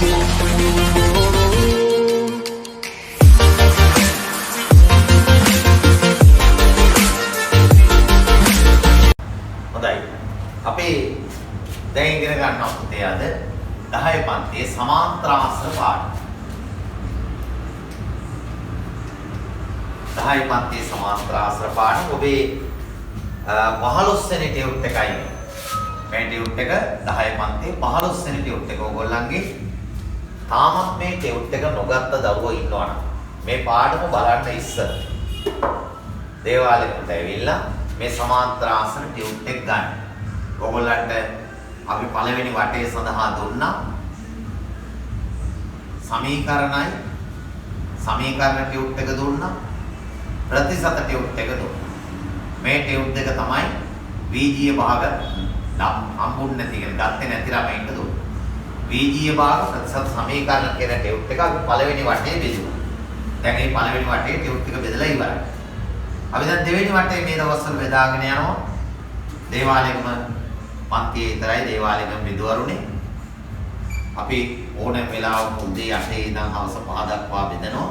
අපි දැන් ඉගෙන ගන්නවා පුතේ අද 10 පන්තියේ සමාන්තරාශ්‍ර පාඩම. 10 පන්තියේ සමාන්තරාශ්‍ර පාඩම ඔබේ 15 වෙනි ටියුට් එකයි මේ ටියුට් එක 10 පන්තියේ 15 වෙනි ටියුට් එක ඕගොල්ලන්ගේ තාමත් මේ ටියුට් එක නොගත්ත දරුවෝ ඉන්නවනම් මේ පාඩම බලන්න ඉස්සර දේවාලෙකට ඇවිල්ලා මේ සමාන්තරාශ්‍ර ටියුට් එක ගන්න. ඔයගොල්ලන්ට අපි පළවෙනි වටේ සඳහා දුන්නා සමීකරණ ටියුට් එක දුන්නා ප්‍රතිශත ටියුට් එක දුන්නා. මේ ටියුට් එක තමයි බීජීය භාග හම්බුන්නේ නැති කියන ගත්තේ නැති ළමයින්ට දුන්නා. බීජීය භාග ප්‍රතිශත සමීකරණ කියන ටියුට් එක අපි පළවෙනි වටේ බෙදුවා. දැන් මේ පළවෙනි වටේ ටියුට් එක බෙදලා ඉවරයි. අපි දැන් දෙවෙනි වටේ මේ දවස්වල බෙදාගෙන යනවා. දේවාලෙකම පන්තියේ විතරයි දේවාලෙකම විදුවරුනේ. අපි ඕනෑම වෙලාවක උදේ 8 ඉඳන් හවස 5 දක්වා බෙදනවා.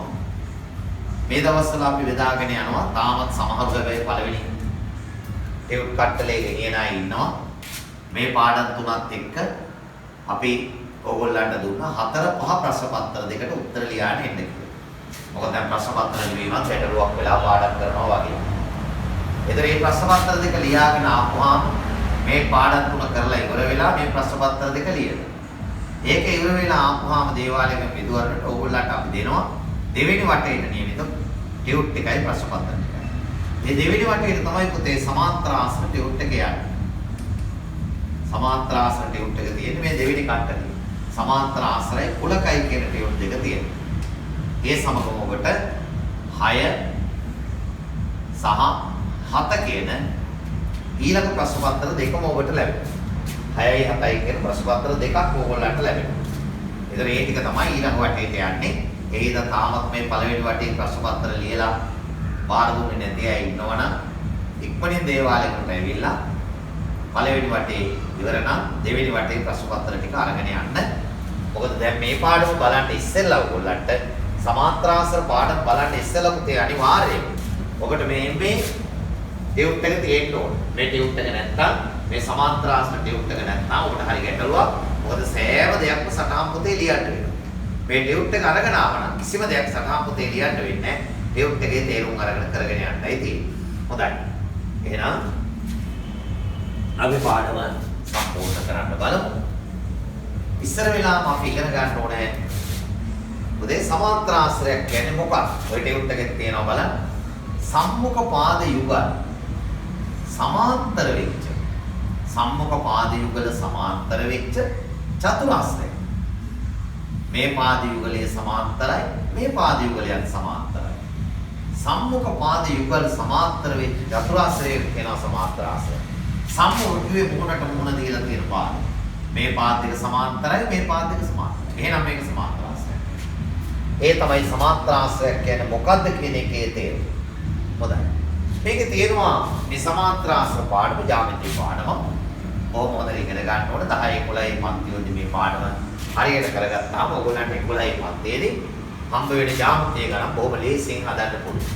මේ දවස්වල අපි බෙදාගෙන යනවා. තාමත් සමහර වෙලාවෙ පළවෙනි ටියුට් කට්ටලේ ගෙනියන අය ඉන්නවා. මේ පාඩම් තුනත් එක්ක අපි ඕගොල්ලන්ට දුන්නා 4-5 ප්‍රශ්න පත්‍ර දෙකට උත්තර ලියන්න එන්න කියලා. මොකද දැන් ප්‍රශ්න පත්‍ර ලිවීමත් වැටලුවක් වෙලා පාඩම් කරනවා වගේ. ඒතර මේ ප්‍රශ්න පත්‍ර දෙක ලියාගෙන ආපුවාම මේ පාඩම් තුන කරලා ඉවර වෙලා මේ ප්‍රශ්න පත්‍ර දෙක ලියනවා. ඒක ඉවර වෙලා ආපුවාම දේවාලයක විදුවරට ඕගොල්ලන්ට අපි දෙනවා දෙවෙනි වටේට නියමිත ටියුට් එකයි ප්‍රශ්න පත්‍ර එකයි. මේ දෙවෙනි වටේට තමයි පුතේ සමාන්තරාශ්‍ර ටියුට් එක යන්නේ. සමාන්තරාශ්‍ර ටියුට් එක තියෙන්නේ මේ දෙවෙනි කට්ටලේ. සමාන්තරාශ්‍රය කුලකයි කියන ටියුට් දෙක තියෙනවා. ඒ සමගම ඔබට 6 සහ 7 කියන ඊළඟ ප්‍රශ්න පත්‍ර දෙකම ඔබට ලැබෙනවා. 6යි 7යි කියන ප්‍රශ්න පත්‍ර දෙකක් ඕගොල්ලන්ට ලැබෙනවා. ඒතර ඒ ටික තමයි ඊළඟ වටේට යන්නේ. ඒකද තාමත් මේ පළවෙනි වටේ ප්‍රශ්න පත්‍ර ලියලා බාර දුන්නේ නැති අය ඉන්නවනම් ඉක්මනින් දේවාලයකට ඇවිල්ලා පළවෙනි වටේ ඉවර නම් දෙවෙනි වටේ ප්‍රශ්න පත්‍ර ටික අරගෙන යන්න. මොකද දැන් මේ පාඩම බලන්න ඉස්සෙල්ලා ඔයගොල්ලන්ට සමාන්තරාශ්‍ර පාඩම බලන්න ඉස්සෙල්ලා පුතේ අනිවාර්යයෙන් ඔබට මේ ටියුට් එක තියෙන්න ඕනේ. මේ ටියුට් එක නැත්තම් මේ සමාන්තරාශ්‍ර ටියුට් එක නැත්තම් ඔබට හරි ගැටලුවක්. මොකද සෑම දෙයක්ම සටහන් පොතේ ලියන්න වෙනවා. මේ ටියුට් එක අරගෙන ආවනම් කිසිම දෙයක් සටහන් පොතේ ලියන්න වෙන්නේ නැහැ. ටියුට් එකේ තේරුම් අරගෙන කරගෙන යන්නයි තියෙන්නේ. හොඳයි. එහෙනම් අපි පාඩම සම්පූර්ණ කරන්න බලමු. ඉස්සර වෙලාවම අපි ඉගෙන ගන්න ඕනේ උදේ සමාන්තරාශ්‍රයක් කියන්නේ මොකක්ද? ඔය ටියුට් එකේ තියෙනවා බලන්න. සම්මුඛ පාද යුගල් සමාන්තර වෙච්ච සම්මුඛ පාද යුගල සමාන්තර වෙච්ච චතුරාශ්‍රය. මේ පාද යුගලයේ සමාන්තරයි මේ පාද යුගලයත් සමාන්තරයි. සම්මුඛ පාද යුගල සමාන්තර වෙච්ච චතුරාශ්‍රය කියනවා සමාන්තරාශ්‍රය. සම්මුඛයේ මුහුණට මුහුණ දීලා තියෙන පාද. මේ පාද දෙක සමාන්තරයි මේ පාද දෙක සමාන්තරයි. එහෙනම් මේක සමාන්තරාශ්‍රය. ඒ තමයි සමාන්තරාශ්‍රය කියන්නේ මොකද්ද කියන එකේ තේරුම. හොඳයි. මේකේ තියෙනවා මේ සමාන්තරාශ්‍ර පාඩම ජ්‍යාමිති පාඩම. බොහොම හොඳට ඉගෙන ගන්න ඕන 10 11 පන්ති වලදී මේ පාඩම හරියට කරගත්තාම ඔයගොල්ලන්ට 11 පන්තියේදී හම්බ වෙන ජ්‍යාමිතිය ගණන් බොහොම ලේසියෙන් හදන්න පුළුවන්.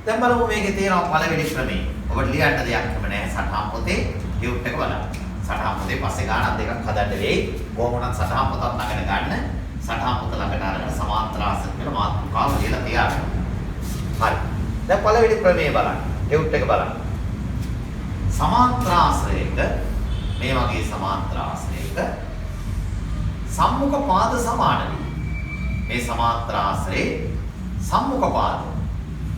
දැන් බලමු මේකේ තියෙනවා පළවෙනි ක්‍රමය. ඔබට ලියන්න දෙයක්ම නැහැ සටහන් පොතේ ටියුට් එක බලන්න. සටහන් පොතේ පස්සේ ගානක් දෙකක් හදන්න වෙයි. කොහොමවත් සටහන් පොතක් ළඟට ගන්න. සටහන් පොත ළඟට අරගෙන සමාන්තරාශ්‍ර කියලා මාතෘකාව ලියලා තියාගන්න. හරි. දැන් පළවෙනි ක්‍රමය බලන්න. ටියුට් එක බලන්න. සමාන්තරාශ්‍රයක මේ වගේ සමාන්තරාශ්‍රයක සම්මුඛ පාද සමාන වෙයි. මේ සමාන්තරාශ්‍රයේ සම්මුඛ පාද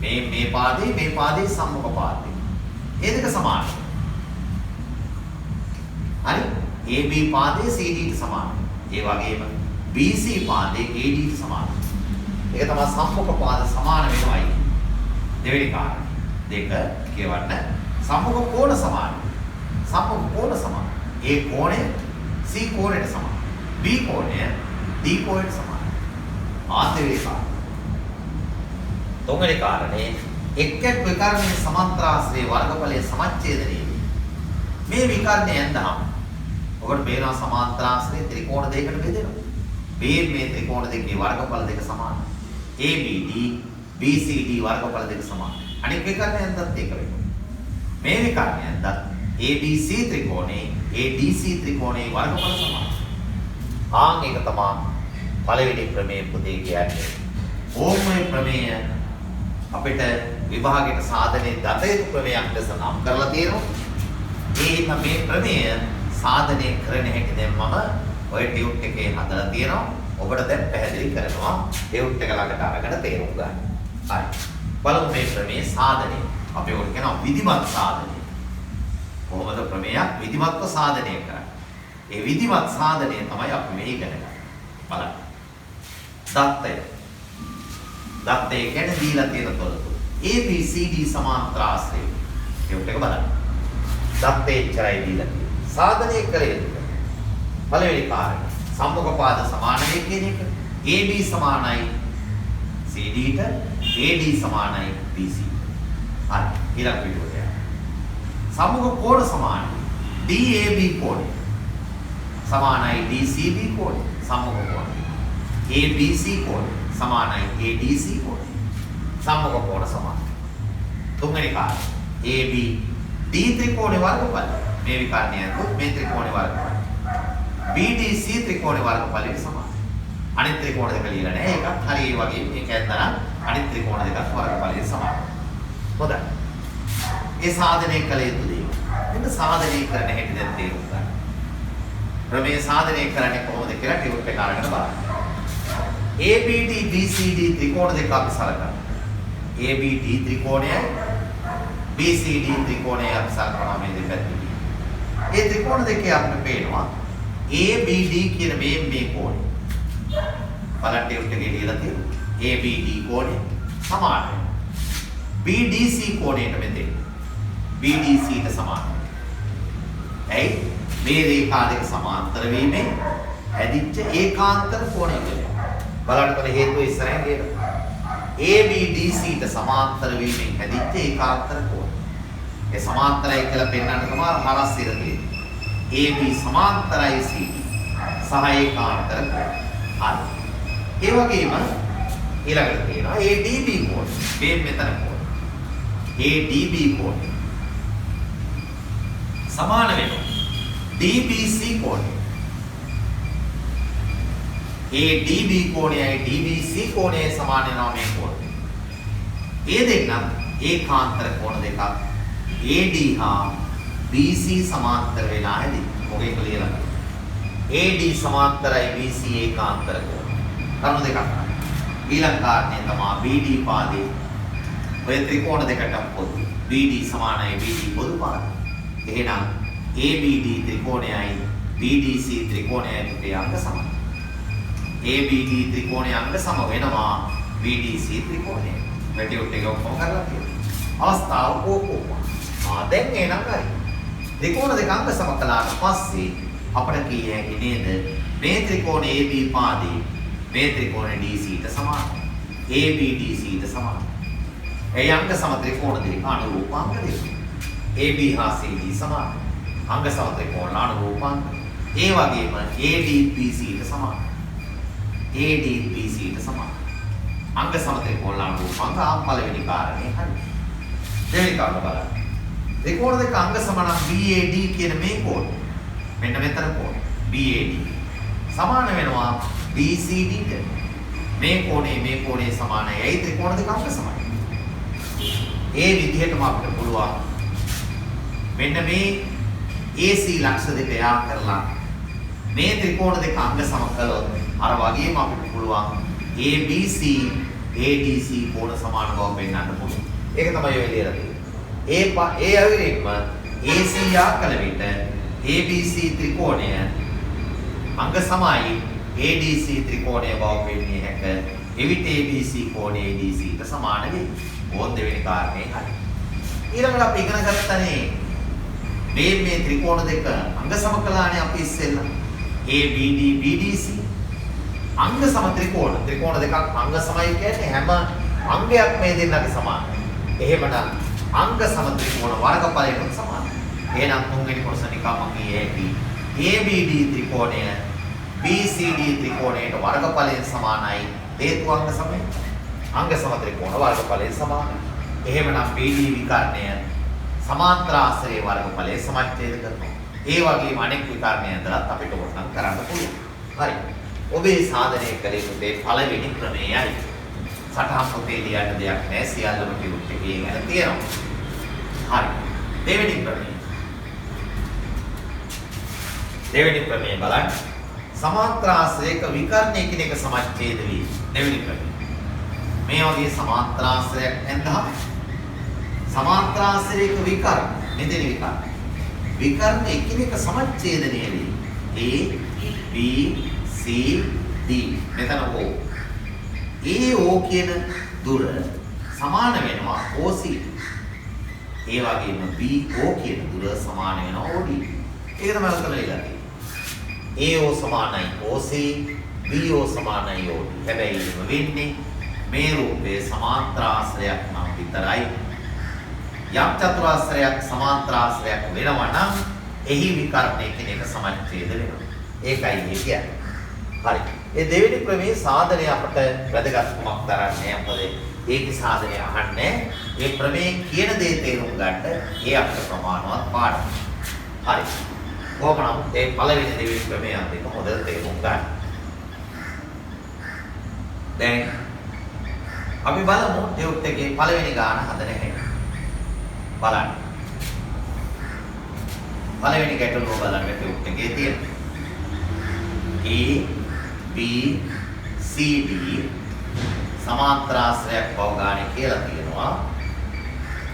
මේ පාදේ සම්මුඛ පාදේ. ඒ දෙක සමානයි. හරි. AB පාදේ CD ට සමානයි. ඒ වගේම BC පාදේ AD ට සමානයි. ඒක තමයි සම්මුඛ පාද සමාන වෙනවයි. දෙවෙනි කාරණා. දෙක කියවන්න සම්මුඛ කෝණ සමානයි. සම්මුඛ කෝණ සමානයි. A කෝණය C කෝණයට සමානයි. B කෝණය D කෝණයට සමානයි. ආතේවේ කාරණා. තුන්වෙනි කාරණේ එක් විකර්ණයේ සමාන්තරාශ්‍රයේ වර්ගඵලයේ සමච්ඡේදනයේ මේ විකර්ණය ඇඳහම ඔකට පේනවා සමාන්තර ආශ්‍රය ත්‍රිකෝණ දෙකකට බෙදෙනවා. මේ ත්‍රිකෝණ දෙකේ වර්ගඵල දෙක සමානයි. ABD BCD වර්ගඵල දෙක සමානයි. අනිත් විකරණයෙන්දත් ඒක වෙනවා. මේ විකරණයෙන්දත් ABC ත්‍රිකෝණේ ADC ත්‍රිකෝණේ වර්ගඵල සමානයි. ආන් ඒක තමයි පළවෙනි ප්‍රමේය පුතේ කියන්නේ. ඕමයි ප්‍රමේය අපිට විභාගයට සාධනයේ දත යුතු ප්‍රමේයක් ලෙස නම් කරලා තියෙනවා. ඒ මේ ප්‍රමේය සාධනය කරන හැටි දැන් මම ඔය ටියුට් එකේ හදලා තියෙනවා. ඔබට දැන් පැහැදිලි කරනවා ටියුට් එක ළඟට අරගෙන තේරුම් ගන්න. හරි. බලමු මේ ප්‍රමේය සාධනය. අපි ඔකට කියනවා විධිමත් සාධනය. කොහොමද ප්‍රමේයක් විධිමත්ව සාධනය කරන්නේ? ඒ විධිමත් සාධනය තමයි අපි මේ ඉගෙන ගන්න. බලන්න. දත්තය කියන්නේ දීලා තියෙන තොරතුරු. ABCD සමාන්තර ආශ්‍රය. ටියුට් එක බලන්න. දත්තේ ඉච්චරයි දීලා තියෙන්නේ. සාධනය කළ යුතුයි. පළවෙනි කාරණය සම්මුඛ පාද සමාන වේ කියන එක. AB සමානයි CD ට, AD සමානයි BC. හරි. ඊළඟ පිටුවට යන්න. සම්මුඛ කෝණ සමානයි. DAB කෝණය සමානයි DCB කෝණය. සම්මුඛ කෝණය. ABC කෝණය සමානයි ADC කෝණය. සම්මුඛ කෝණ සමානයි. තුන්වෙනි කාරණය AB D ත්‍රිකෝණේ වර්ගඵල. මේ විකරණයත් මේ ත්‍රිකෝණේ වර්ගඵල. BDC ත්‍රිකෝණේ වර්ගඵලයට සමානයි. අනිත් ත්‍රිකෝණ දෙක ලියලා නැහැ. ඒකත් හරි ඒ වගේ මේක ඇද්දනම් අනිත් ත්‍රිකෝණ දෙකත් වර්ගඵලයට සමානයි. හොඳයි. ඒ සාධනය කළ යුතු දේ. එන්න සාධනය කරන හැටි දැන් තේරුම් ගන්න. ප්‍රමේය සාධනය කරන්නේ කොහොමද කියලා ටියුට් එක අරගෙන බලන්න. ABD BCD ත්‍රිකෝණ දෙක අපි සලකනවා. ABD ත්‍රිකෝණයයි BCD ත්‍රිකෝණය අපි සලකනවා මේ දෙපැත්තේ. ඒ ත්‍රිකෝණ දෙකේ අපිට පේනවා ABD කියන මේ කෝණය. බලන්න ටියුට් එකේ ලියලා තියෙනවා. ABD කෝණය සමානයි. BDC කෝණයට මෙතෙන්. BDCට සමානයි. ඇයි? මේ රේඛා දෙක සමාන්තර වීමෙන් හැදිච්ච ඒකාන්තර කෝණය කියලා. බලන්න කොහේ හේතුව ඉස්සරහින් කියනවා. ABDCට සමාන්තර වීමෙන් හැදිච්ච ඒකාන්තර කෝණය. ඒ සමාන්තරයි කියලා පෙන්වන්න තමයි හරස් ඉර තියෙන්නේ. AB සමාන්තරයි CD සහ ඒකාන්තර කෝණය. හරි. ඒ වගේම ඊළඟට තියෙනවා ADB කෝණය. මේ මෙතන කෝණය. ADB කෝණය සමාන වෙනවා DBC කෝණය. ADB කෝණයයි DBC කෝණය සමාන වෙනවා මේ කෝණය. ඒ දෙන්නම් ඒකාන්තර කෝණ දෙකක්. AD හා BC සමාන්තර වෙලා ඇති. මොකෙක් ලියලා. AD සමාන්තරයි BC ඒකාන්තර කෝණ. කරුණු දෙකක්. ඊළඟ කාරණේ තමයි BD පාදේ. ඔය ත්‍රිකෝණ දෙකටම පොදු. BD සමානයි BD පොදු පාදේ. එහෙනම් ABD ත්‍රිකෝණයයි BDC ත්‍රිකෝණයයි දෙකේ අංග සමයි. ABD ත්‍රිකෝණයේ අංග සම වෙනවා BDC ත්‍රිකෝණය. වැඩියොත් එක ඔක්කොම කරලා තියෙනවා. අවස්ථාව කොහොමද? දැන් එනනම් හරි. ත්‍රිකෝණ දෙක අංග සම කළාට පස්සේ අපිට කිය හැකි නේද මේ ත්‍රිකෝණයේ AB පාදේ මේ ත්‍රිකෝණයේ DCට සමානයි. AB DCට සමානයි. ඒ අංග සම ත්‍රිකෝණ දෙක අනුරූපාංග දෙක. AB හා CD සමානයි. අංග සම ත්‍රිකෝණ අනුරූපාංග. ඒ වගේම AD BCට සමානයි. AD BCට සමානයි. අංග සම ත්‍රිකෝණ අනුරූපාංග පළවෙනි කාරණේ හරි. දෙවෙනි කාරණා බලන්න. ත්‍රිකෝණ දෙක අංග සම නම් BAD කියන මේ කෝණ. මෙන්න මෙතන කෝණ. BAD සමාන වෙනවා BCDට. මේ කෝණේ සමානයි. ඒ ත්‍රිකෝණ දෙක අංග සමයි. ඒ විදිහටම අපිට පුළුවන් මෙන්න මේ AC ලක්ෂ දෙක යා කරලා මේ ත්‍රිකෝණ දෙක අංග සම කළොත් අර වගේම අපිට පුළුවන් ABC ADC කෝණ සමාන බව පෙන්වන්න පුළුවන්. ඒක තමයි ඔය ලියලා තියෙන්නේ. ඒ අවිරෙක්ම AC යා කළ විට ABC ත්‍රිකෝණය අංග සමයි ADC ත්‍රිකෝණය බව පෙන්වන්නේ හැක. එවිට ABC කෝණය ADCට සමාන වෙයි. ඕත් දෙවෙනි කාරණේ හරි. ඊළඟට අපි ඉගෙන ගන්නනේ මේ ත්‍රිකෝණ දෙක අංග සම කළානේ අපි ඉස්සෙල්ලා. ABD BDC අංග සම ත්‍රිකෝණ දෙකක් අංග සමයි කියන්නේ හැම අංගයක් මේ දෙන්නගේ සමානයි. එහෙමනම් අංග සම ත්‍රිකෝණ වර්ගඵලයට සමානයි. එහෙනම් තුන්වෙනි කොටස නිකම්ම කියේ හැකි ABD ත්‍රිකෝණය BCD ත්‍රිකෝණයට වර්ගඵලයෙන් සමානයි හේතු අංග සමය. අංග සම ත්‍රිකෝණ වර්ගඵලයෙන් සමානයි. එහෙමනම් BD විකර්ණය සමාන්තර ආශ්‍රයේ වර්ගඵලයේ සමච්ඡේද කරනවා. ඒ වගේම අනෙක් විකර්ණය ඇඳලත් අපිට ඕනනම් කරන්න පුළුවන්. හරි. ඔබේ සාධනය කළ යුත්තේ පළවෙනි ක්‍රමයයි. සටහන් පොතේ ලියන්න දෙයක් නැහැ. සියල්ලම ටියුට් එකේ ගැන තියෙනවා. හරි. දෙවෙනි ක්‍රමය. දෙවෙනි ක්‍රමය බලන්න. සමාන්තර ආශ්‍රයක විකර්ණය කියන එක සමච්ඡේද වී දෙවෙනි ක්‍රමය. මේ වගේ සමාන්තර ආශ්‍රයයක් නැන්දහම සමාන්තර ආශ්‍රයක විකර්ණ මෙතන විකර්ණ එකිනෙක සමච්ඡේදනය වේ. A B C D මෙතන O. AO කියන දුර සමාන වෙනවා OC. ඒ වගේම BO කියන දුර සමාන වෙනවා OD. ඒක තමයි උත්තර දෙලා තියෙන්නේ. AO සමානයි OC, BO සමානයි OD. හැබැයි ඒක වෙන්නේ මේ රූපයේ සමාන්තර ආශ්‍රයයක් නම් විතරයි. යම් චතුරාශ්‍රයක් සමාන්තර ආශ්‍රයක් වෙනවා නම් එහි විකර්ණය කියන එක සමච්ඡේද වෙනවා. ඒකයි මේ කියන්නේ. හරි. මේ දෙවෙනි ක්‍රමයේ සාධනය අපට වැදගත්කමක් දරන්නේ මොකද? ඒකේ සාධනය අහන්නේ මේ ප්‍රමේය කියන දේ තේරුම් ගන්න ඒ අපට ප්‍රමාණවත් පාඩම. හරි. කොහොම නමුත් මේ පළවෙනි දෙවෙනි ක්‍රමය අපිට හොඳට තේරුම් ගන්න. දැන් අපි බලමු ටියුට් එකේ පළවෙනි ගාන හදන හැටි. බලන්න. පළවෙනි ගැටලුව බලන්න ටියුට් එකේ තියෙන. A B C D සමාන්තර ආශ්‍රයක් බව ගානේ කියලා තියෙනවා.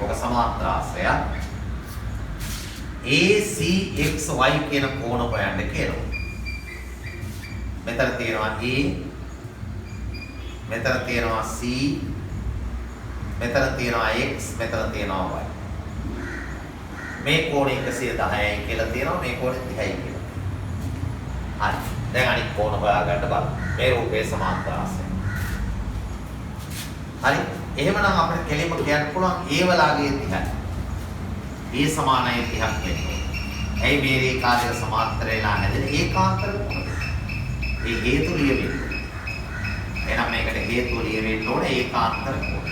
ඔක සමාන්තර ආශ්‍රයක්. ACXY කියන කෝණ හොයන්න කියනවා. මෙතන තියෙනවා A, මෙතන තියෙනවා C, මෙතන තියෙනවා X, මෙතන තියෙනවා Y. මේ කෝණය 110යි කියලා තියෙනවා, මේ කෝණය 30යි කියලා. හරි. දැන් අනිත් කෝණ හොයාගන්න බලමු. මේ රූපේ සමාන්තර ආශ්‍රය. හරි. එහෙමනම් අපිට කෙලින්ම කියන්න පුළුවන් A වලාගේ 30යි. A සමානයි 30ක් වෙන්නේ. ඇයි මේ රේඛාවක සමාන්තර වෙලා නැදෙන ඒකාන්තර කොහොමද? ඒ හේතු ලියවෙන්නේ. එහෙනම් මේකට හේතුව ලියවෙන්න ඕනේ ඒකාන්තර කෝණ.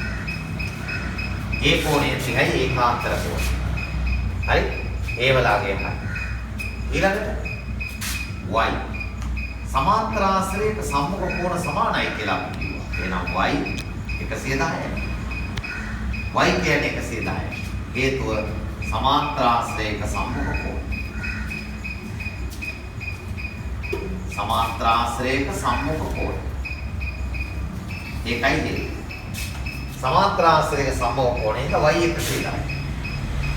ඒ කෝණය 30යි ඒකාන්තර කෝණ. හරි? A වලාගේ හරි. ඊළඟට y සමාන්තර ආශ්‍රයක සම්මුඛ කෝණ සමානයි කියලා අපි කිව්වා. එහෙනම් y 110යි. y කියන්නේ 110යි. හේතුව සමාන්තර ආශ්‍රයක සම්මුඛ කෝණ. සමාන්තර ආශ්‍රයක සම්මුඛ කෝණ. ඒකයි හේතුව. සමාන්තර ආශ්‍රයක සම්මුඛ කෝණය y 110යි.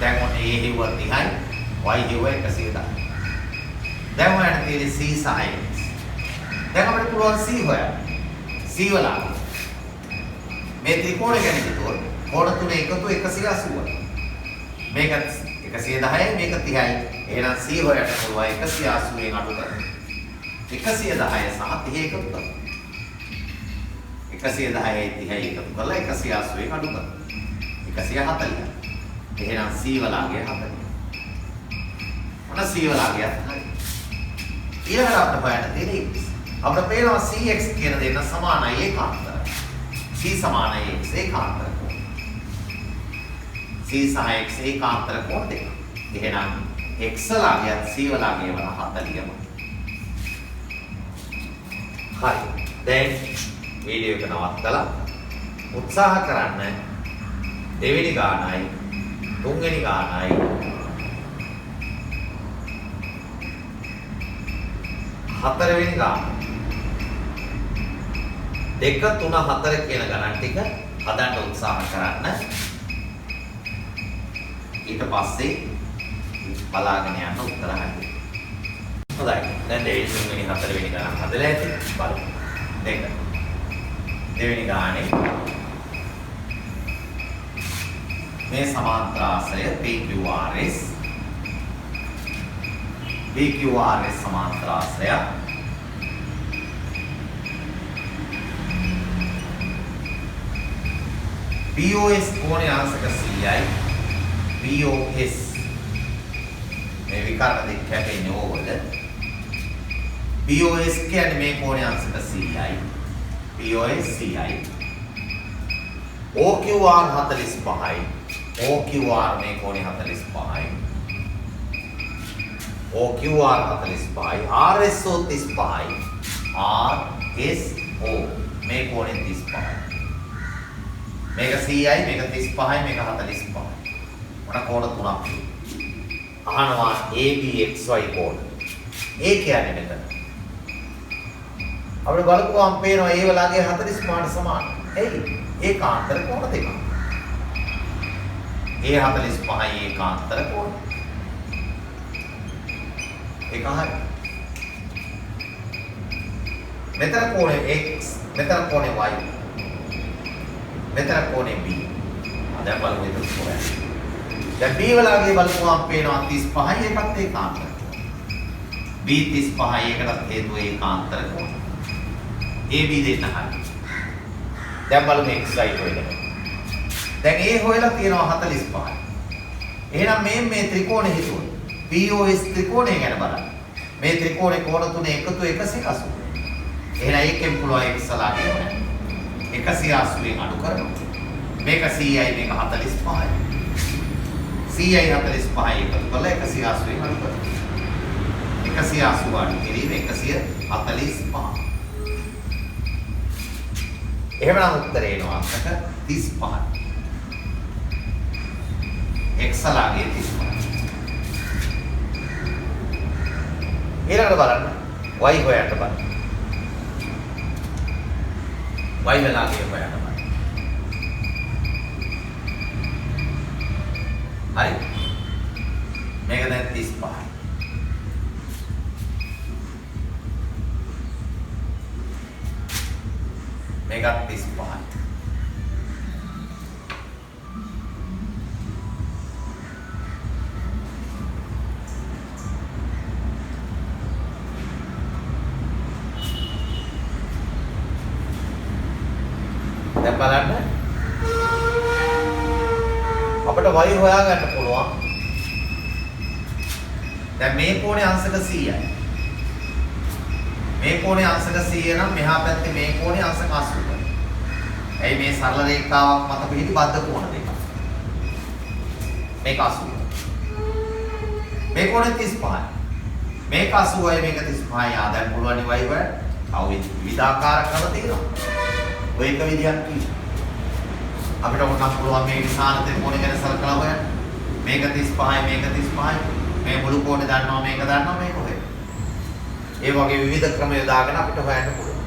දැන් ඔන්න A හිව 30යි, y හිව 110යි. දැන් ඔයාලට තියෙන්නේ C සහ X. දැන් අපිට පුළුවන් C හොයන්න. C වල මේ ත්‍රිකෝණය ගැන හිතුවොත් කෝණ තුනේ එකතු 180යි. මේක 110යි මේක 30යි. එහෙනම් C හොයන්න පුළුවන් 180ෙන් අඩු කරන්න. 110 සහ 30 එකතු කරන්න. 110යි 30යි එකතු කරලා 180ෙන් අඩු කරන්න. 140. එහෙනම් C වලාගේ 40. මොන C වලාගේ හරි. ඊළඟට අපිට හොයන්න තියෙන්නේ X. අපිට පේනවා CX කියන දේ නම් සමානයි ඒකාන්තර. C සමානයි X ඒකාන්තර කෝණ. C සහ X ඒකාන්තර කෝණ දෙක. එහෙනම් X වලාගේ C වලාගේ වල 40ම. හරි. දැන් වීඩියෝ එක නවත්තලා උත්සාහ කරන්න දෙවෙනි ගානයි තුන්වෙනි ගානයි හතරවෙනි ගාන 2 3 4 කියන ගණන් ටික හදන්න උත්සාහ කරන්න. ඊට පස්සේ බලාගෙන යන්න උත්තර හරියි. හොඳයි. දැන් දෙවෙනි තුන්වෙනි හතරවෙනි ගණන් හදලා ඇති. බලමු. 2 දෙවෙනි ගානේ මේ සමාන්තර ආශ්‍රය PQRS PQRS සමාන්තර ආශ්‍රය POS කෝණය අංශක 100යි POS මේ විකර්ණ දෙක කැපෙන්නේ ඕවල POS කියන්නේ මේ කෝණයේ අංශක 100යි. POS 100යි. OQR 45යි. OQR මේ කෝණේ 45යි. OQR 45යි. RSO 35යි. RSO මේ කෝණේ 35යි. මේක 100යි, මේක 35යි, මේක 45යි. මොන කෝණ තුනක් අහනවා ABXY කෝණ. A කියන්නේ මෙතන. අපිට බලපුවාම පේනවා ඒ වලගේ 45ට සමාන. එයි ඒකාන්තර කෝණ දෙකක්. ඒ 45යි ඒකාන්තර කෝණ. ඒක හරිය. මෙතන කෝණය x, මෙතන කෝණය y. මෙතන කෝණය b. දැන් බලමු ඒක කොහොමද. දැන් b වලගේ බලපුවාම පේනවා 35යි ඒකත් ඒකාන්තර. b 35යි ඒකටත් හේතුව ඒකාන්තර කෝණ. AB දෙන්න හරියි. දැන් බලමු XY හොයලා. දැන් A හොයලා තියෙනවා 45යි. එහෙනම් මේ ත්‍රිකෝණය හිතුවොත් POS ත්‍රිකෝණය ගැන බලන්න. මේ ත්‍රිකෝණේ කෝණ තුනේ එකතු 180. එහෙනම් ඒකෙන් පුළුවන් x ලාගෙන 180ෙන් අඩු කරනවා. මේක 100යි මේක 45යි. 100යි 45යි එකතු කරලා 180ෙන් අඩු කරනවා. 180 අඩු කිරීම 145. එහෙමනම් උත්තරේ එනවා අංකක 35. x ලාගේ 35. ඊළඟට බලන්න y හොයන්න බලන්න. y වෙලාගේ හොයන්න බලන්න. හරි. මේක දැන් 35. මේකත් 35යි. දැන් බලන්න අපිට y හොයාගන්න පුළුවන්. දැන් මේ කෝණේ අංශක 100යි. මේ කෝණේ අංශක 100 නම් මෙහා පැත්තේ මේ කෝණේ අංශක 80යි. එයි මේ සරල රේඛාවක් මත පිහිටි බද්ධ කෝණ දෙකක්. මේක 80. මේ කෝණේ 35යි. මේක 80යි මේක 35යි. ආ දැන් පුළුවන් නේ y වල. තව විවිධාකාර ක්‍රම තියෙනවා. ඔය එක විදියක් තියෙනවා. අපිට උනක් පුළුවන් මේ විසාන ත්‍රිකෝණය ගැන සලකලා හොයන්න. මේක 35යි මේක 35යි. මේ මුළු කෝණේ දන්නවා මේක දන්නවා මේක හොයන්න. ඒ වගේ විවිධ ක්‍රම යොදාගෙන අපිට හොයන්න පුළුවන්.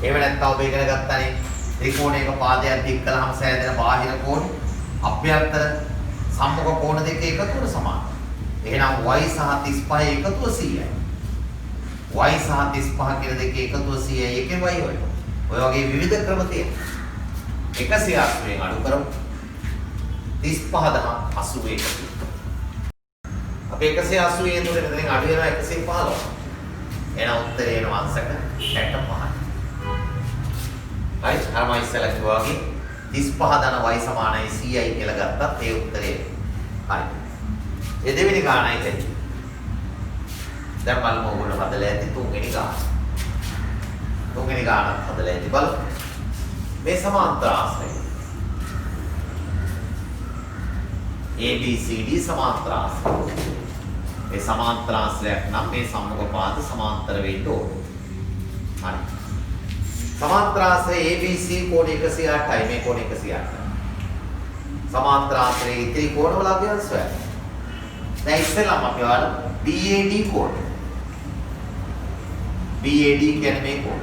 එහෙම නැත්නම් ඔබ ඉගෙන ගත්තානේ ත්‍රිකෝණයක පාදයක් දික් කළාම සෑදෙන බාහිර කෝණ අභ්‍යන්තර සම්මුඛ කෝණ දෙක එකතුව සමානයි. එහෙනම් y සහ 35 එකතුව 100යි. y සහ 35 කියන දෙක එකතුව 100යි. එකේ y හොයනවා. ඔය වගේ විවිධ ක්‍රම තියෙනවා. 180ෙන් අඩු කරමු. 35 දහ 80 එකතු. අපි 180 ෙන් දුරේ මෙතනින් අඩු වෙනවා 115. එහෙනම් උත්තරේ එනවා අංශක 65යි. හරි අර මම ඉස්සෙල්ලා කිව්වා වගේ 35 ධන y සමානයි 100යි කියලා ගත්තත් ඒ උත්තරේ හරි. ඒ දෙවෙනි ගානයි තියෙන්නේ. දැන් බලමු ඔයගොල්ලෝ හදලා ඇති තුන්වෙනි ගාන. තුන්වෙනි ගානත් හදලා ඇති බලමු. මේ සමාන්තර ආශ්‍රය. ABCD සමාන්තර ආශ්‍රය. මේ සමාන්තර ආශ්‍රයයක් නම් මේ සම්මුඛ පාද සමාන්තර වෙන්න ඕනේ. හරි. සමාන්තර ආශ්‍රය ABC කෝණ 108යි මේ කෝණ 108යි. සමාන්තර ආශ්‍රයේ ඉතිරි කෝණවල අභ්‍යංශ හොයන්න. දැන් ඉස්සෙල්ලාම අපි බලමු BAD කෝණ. BAD කියන්නේ මේ කෝණ.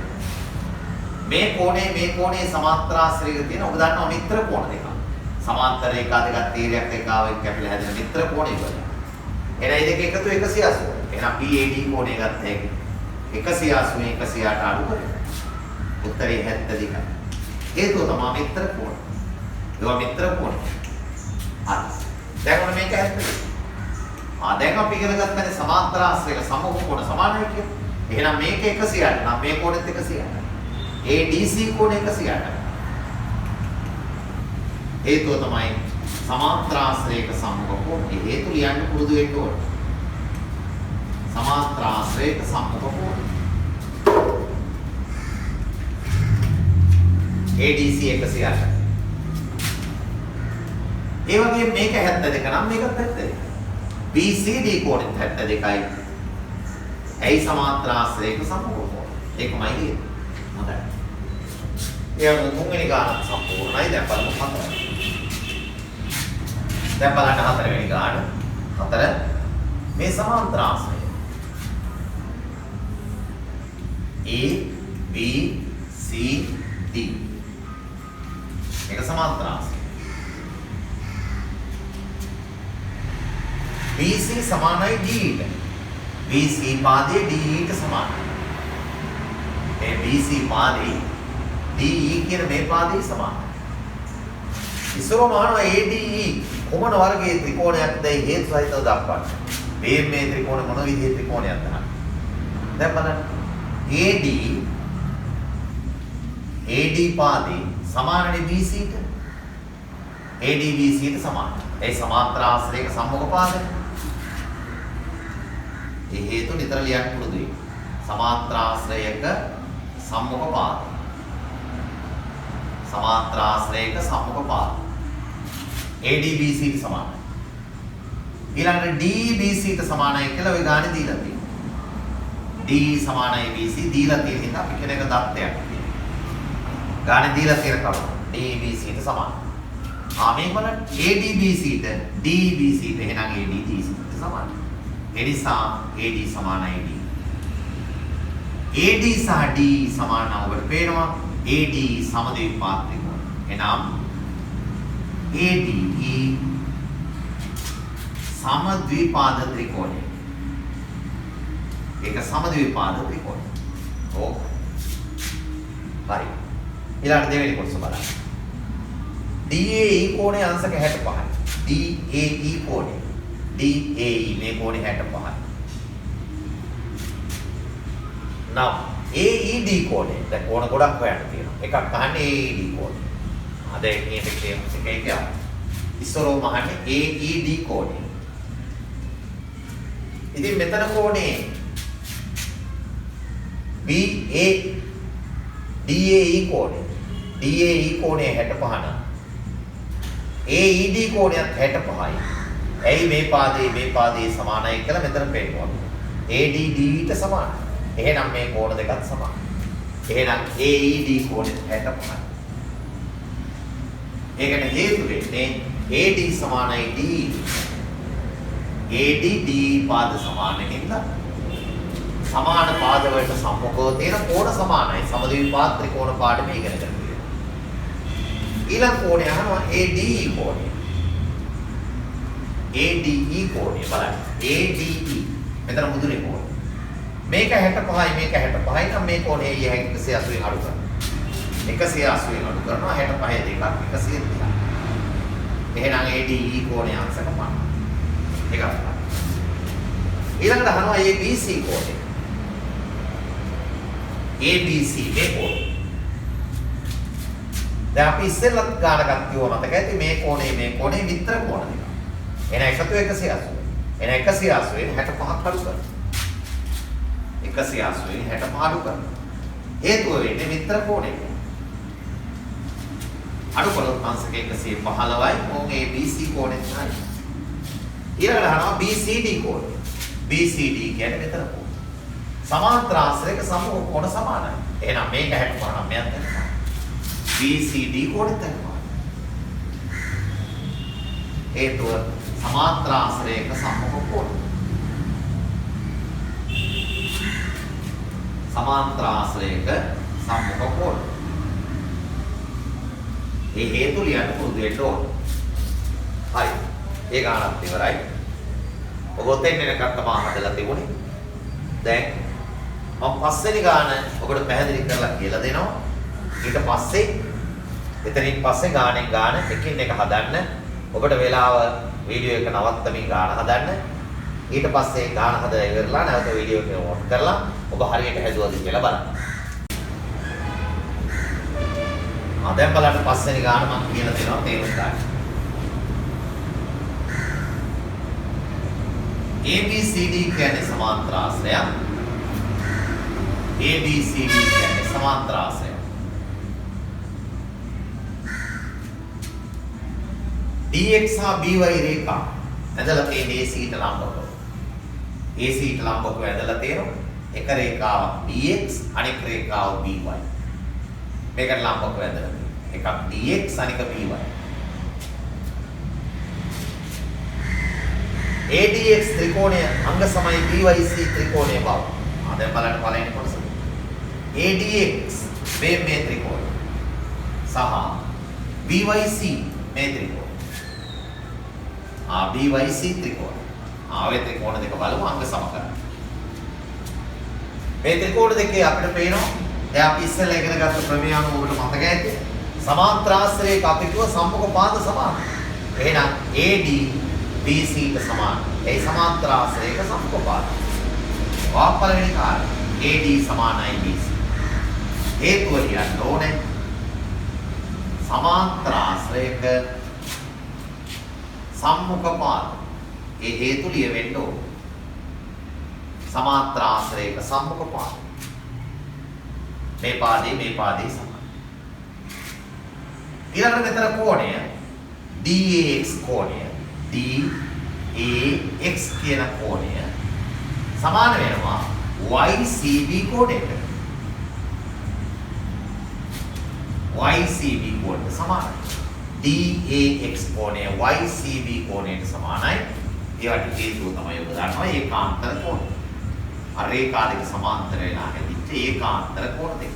මේ කෝණේ සමාන්තර ආශ්‍රයක තියෙන ඔබ දන්නවා මිත්‍ර කෝණ දෙකක්. සමාන්තර රේඛා දෙකක් තීරයක් රේඛාවෙන් කැපිලා හැදෙන මිත්‍ර කෝණය වල. එනයි දෙක එකතු 180. එහෙනම් BAD කෝණය ගත්ත එක 180 108 අඩු කරලා උත්තරේ 72යි. හේතුව තමයි මිත්‍ර කෝණ. ඒවා මිත්‍ර කෝණ. හරි. දැන් ඔන්න මේක 72. දැන් අපි ඉගෙන ගත්තනේ සමාන්තර ආශ්‍රයක සමූහ කෝණ සමානයි කියලා. එහෙනම් මේක 108 නම් මේ කෝණෙත් 108. ADC කෝණ 108. හේතුව තමයි සමාන්තර ආශ්‍රයක සමූහ කෝණ. හේතු ලියන්න පුරුදු වෙන්න ඕනේ. සමාන්තර ආශ්‍රයක සමූහ කෝණ. ADC 108. ඒ වගේ මේක 72 නම් මේකත් 72. BCD කෝණෙත් 72යි. ඇයි සමාන්තර ආශ්‍රයක සම්මුඛ කෝණ. ඒකමයි කියන්නේ. හොඳයි. ඊළඟ තුන්වෙනි ගාන සම්පූර්ණයි. දැන් බලමු හතර. දැන් බලන්න හතරවෙනි ගාන. හතර මේ සමාන්තර ආශ්‍රය. A B C D. මේක සමාන්තර ආශ්‍රය. BC සමානයි D ට. BC පාදයේ DE ට සමානයි. මේ BC පාදයේ DE කියන මේ පාදයේ සමානයි. ඉස්සරහම අහනවා ADE කොමන වර්ගයේ ත්‍රිකෝණයක්ද හේතු සහිතව දක්වන්න. මේ ත්‍රිකෝණ මොන විදිහේ ත්‍රිකෝණයක්ද අහන්න. දැන් බලන්න AD පාදයේ සමානනේ BC ට. AD BC ට සමානයි. ඒ සමාන්තර ආශ්‍රයක සම්මුඛ පාදය. ඒ හේතු නිතර ලියන්න පුරුදු වෙන්න. සමාන්තර ආශ්‍රයක සම්මුඛ පාදය. සමාන්තර ආශ්‍රයක සම්මුඛ පාදය. AD BC ට සමානයි. ඊළඟට D BC ට සමානයි කියලා ඔය ගානේ දීලා තියෙනවා. D සමානයි BC දීලා තියෙන හින්දා අපි කියන එක දත්තයක්. ගානේ දීලා තියෙන කරුණ D BC ට සමානයි. මේක බලන්න AD BC ට D BC ට එහෙනම් AD BC ට සමානයි. ඒ නිසා AD සමානයි D. AD සහ D සමාන නම් ඔබට පේනවා AD සමද්විපාද ත්‍රිකෝණ. එනම් ADE සමද්විපාද ත්‍රිකෝණය. ඒක සමද්විපාද ත්‍රිකෝණය. ඔව්. හරි. ඊළඟ දෙවෙනි කොටස බලන්න. DAE කෝණයේ අංශක 65යි. DAE කෝණය. DAE මේ කෝණේ 65යි. නම් AED කෝණය. දැන් කෝණ ගොඩක් හොයන්න තියෙනවා. එකක් අහන්නේ AED කෝණය. අද මේ දෙකේ එකයි ඉස්සරෝම අහන්නේ AED කෝණය. ඉතින් මෙතන කෝණේ DAE කෝණය. DAE කෝණය 65 නම් AED කෝණයත් 65යි. ඇයි මේ පාදයේ සමානයි කියලා මෙතන පෙන්නනවා. AD D ට සමානයි. එහෙනම් මේ කෝණ දෙකත් සමානයි. එහෙනම් AED කෝණය 65යි. ඒකට හේතු වෙන්නේ AD සමානයි D. AD D පාද සමාන හින්දා සමාන පාද වලට සම්මුඛව තියෙන කෝණ සමානයි. සමද්විපාද ත්‍රිකෝණ පාඩමේ ඉගෙන ගන්න. ඊළඟ කෝණය අහනවා ADE කෝණය. ADE කෝණය බලන්න. ADE මෙතන මුදුනේ කෝණය. මේක 65යි මේක 65යි නම් මේ කෝණය 180න් අඩු කරනවා. 180න් අඩු කරනවා 65 දෙකක් 130. එහෙනම් ADE කෝණය අංශක 5. ඒක අපහයි. ඊළඟට අහනවා ABC කෝණය. ABC මේ කෝණය. දැන් අපි ඉස්සෙල්ලත් ගාන ගත්තා මතක ඇති මේ කෝණේ විතර කෝණ දෙක. එන එකතු 180. එන 180න් 65ක් අඩු කරනවා. 180න් 65 අඩු කරනවා. හේතුව වෙන්නේ විතර කෝණේ. අඩු කළොත් අංශක 115යි. ඕන් ABC කෝණෙත් හරි. ඊළඟට අහනවා BCD කෝණය. BCD කියන්නේ මෙතන කෝණ. සමාන්තර ආශ්‍රයක සම්මුඛ කෝණ සමානයි. එහෙනම් මේක 65 නම් මෙයත් 65. BCD කෝණෙත් 65. හේතුව සමාන්තර ආශ්‍රයක සම්මුඛ කෝණ. සමාන්තර ආශ්‍රයක සම්මුඛ කෝණ. ඒ හේතු ලියන්න පුරුදු වෙන්න ඕන. හරි. ඒ ගානක් ඉවරයි. ඔබත් එන්නේ නැකත් තමයි හදලා තිබුණේ. දැන් මම පස්වෙනි ගාන ඔබට පැහැදිලි කරලා කියලා දෙනවා. ඊට පස්සේ එතනින් පස්සේ ගානෙන් ගාන එකින් එක හදන්න. ඔබට වෙලාව වීඩියෝ එක නවත්තමින් ගාන හදන්න. ඊට පස්සේ ගාන හදලා ඉවරලා නැවත වීඩියෝ එක ඔෆ් කරලා ඔබ හරියට හැදුවද කියලා බලන්න. දැන් බලන්න පස්වෙනි ගාන මම කියලා දෙනවා තේරුම් ගන්න. ABCD කියන්නේ සමාන්තර ආශ්‍රය. ABCD කියන්නේ සමාන්තර ආශ්‍රය. dx හා by රේඛා ඇදලා තියෙන AC ට ලම්බකව. AC ට ලම්බකව ඇදලා තියෙනවා. එක රේඛාවක් dx අනෙක් රේඛාව by. මේකට ලම්බකව ඇදලා තියෙනවා. එකක් dx අනෙක by. ADX ත්‍රිකෝණය අංග සමයි BYC ත්‍රිකෝණය බව. දැන් බලන්න පළවෙනි කොටස. ADX මේ ත්‍රිකෝණය සහ BYC මේ ත්‍රිකෝණය. BYC ත්‍රිකෝණය. ඔය ත්‍රිකෝණ දෙක බලමු අංග සම කරන්න. මේ ත්‍රිකෝණ දෙකේ අපිට පේනවා දැන් අපි ඉස්සෙල්ලා ඉගෙන ගත්ත ප්‍රමේය අනුව ඔබට මතක ඇති. සමාන්තරාශ්‍රයක අපි කිව්ව සම්මුඛ පාද සමාන. එහෙනම් AD BC ට සමාන. ඒ සමාන්තරාශ්‍රයක සම්මුඛ පාද. පළවෙනි කාරණය AD සමානයි BC. හේතුව කියන්න ඕනේ සමාන්තරාශ්‍රයක සම්මුඛ පාද. ඒ හේතු ලියවෙන්න ඕනේ. සමාන්තරාශ්‍රයක සම්මුඛ පාද. මේ පාදේ සමාන. ඊළඟට මෙතන කෝණය DAX කෝණය DAX කියන කෝණය සමාන වෙනවා YCB කෝණයට. YCB කෝණයට සමානයි. DAX කෝණය YCB කෝණයට සමානයි. ඒවට හේතුව තමයි ඔබ දන්නවා ඒකාන්තර කෝණ. අර රේඛා දෙක සමාන්තර වෙලා හැදිච්ච ඒකාන්තර කෝණ දෙක.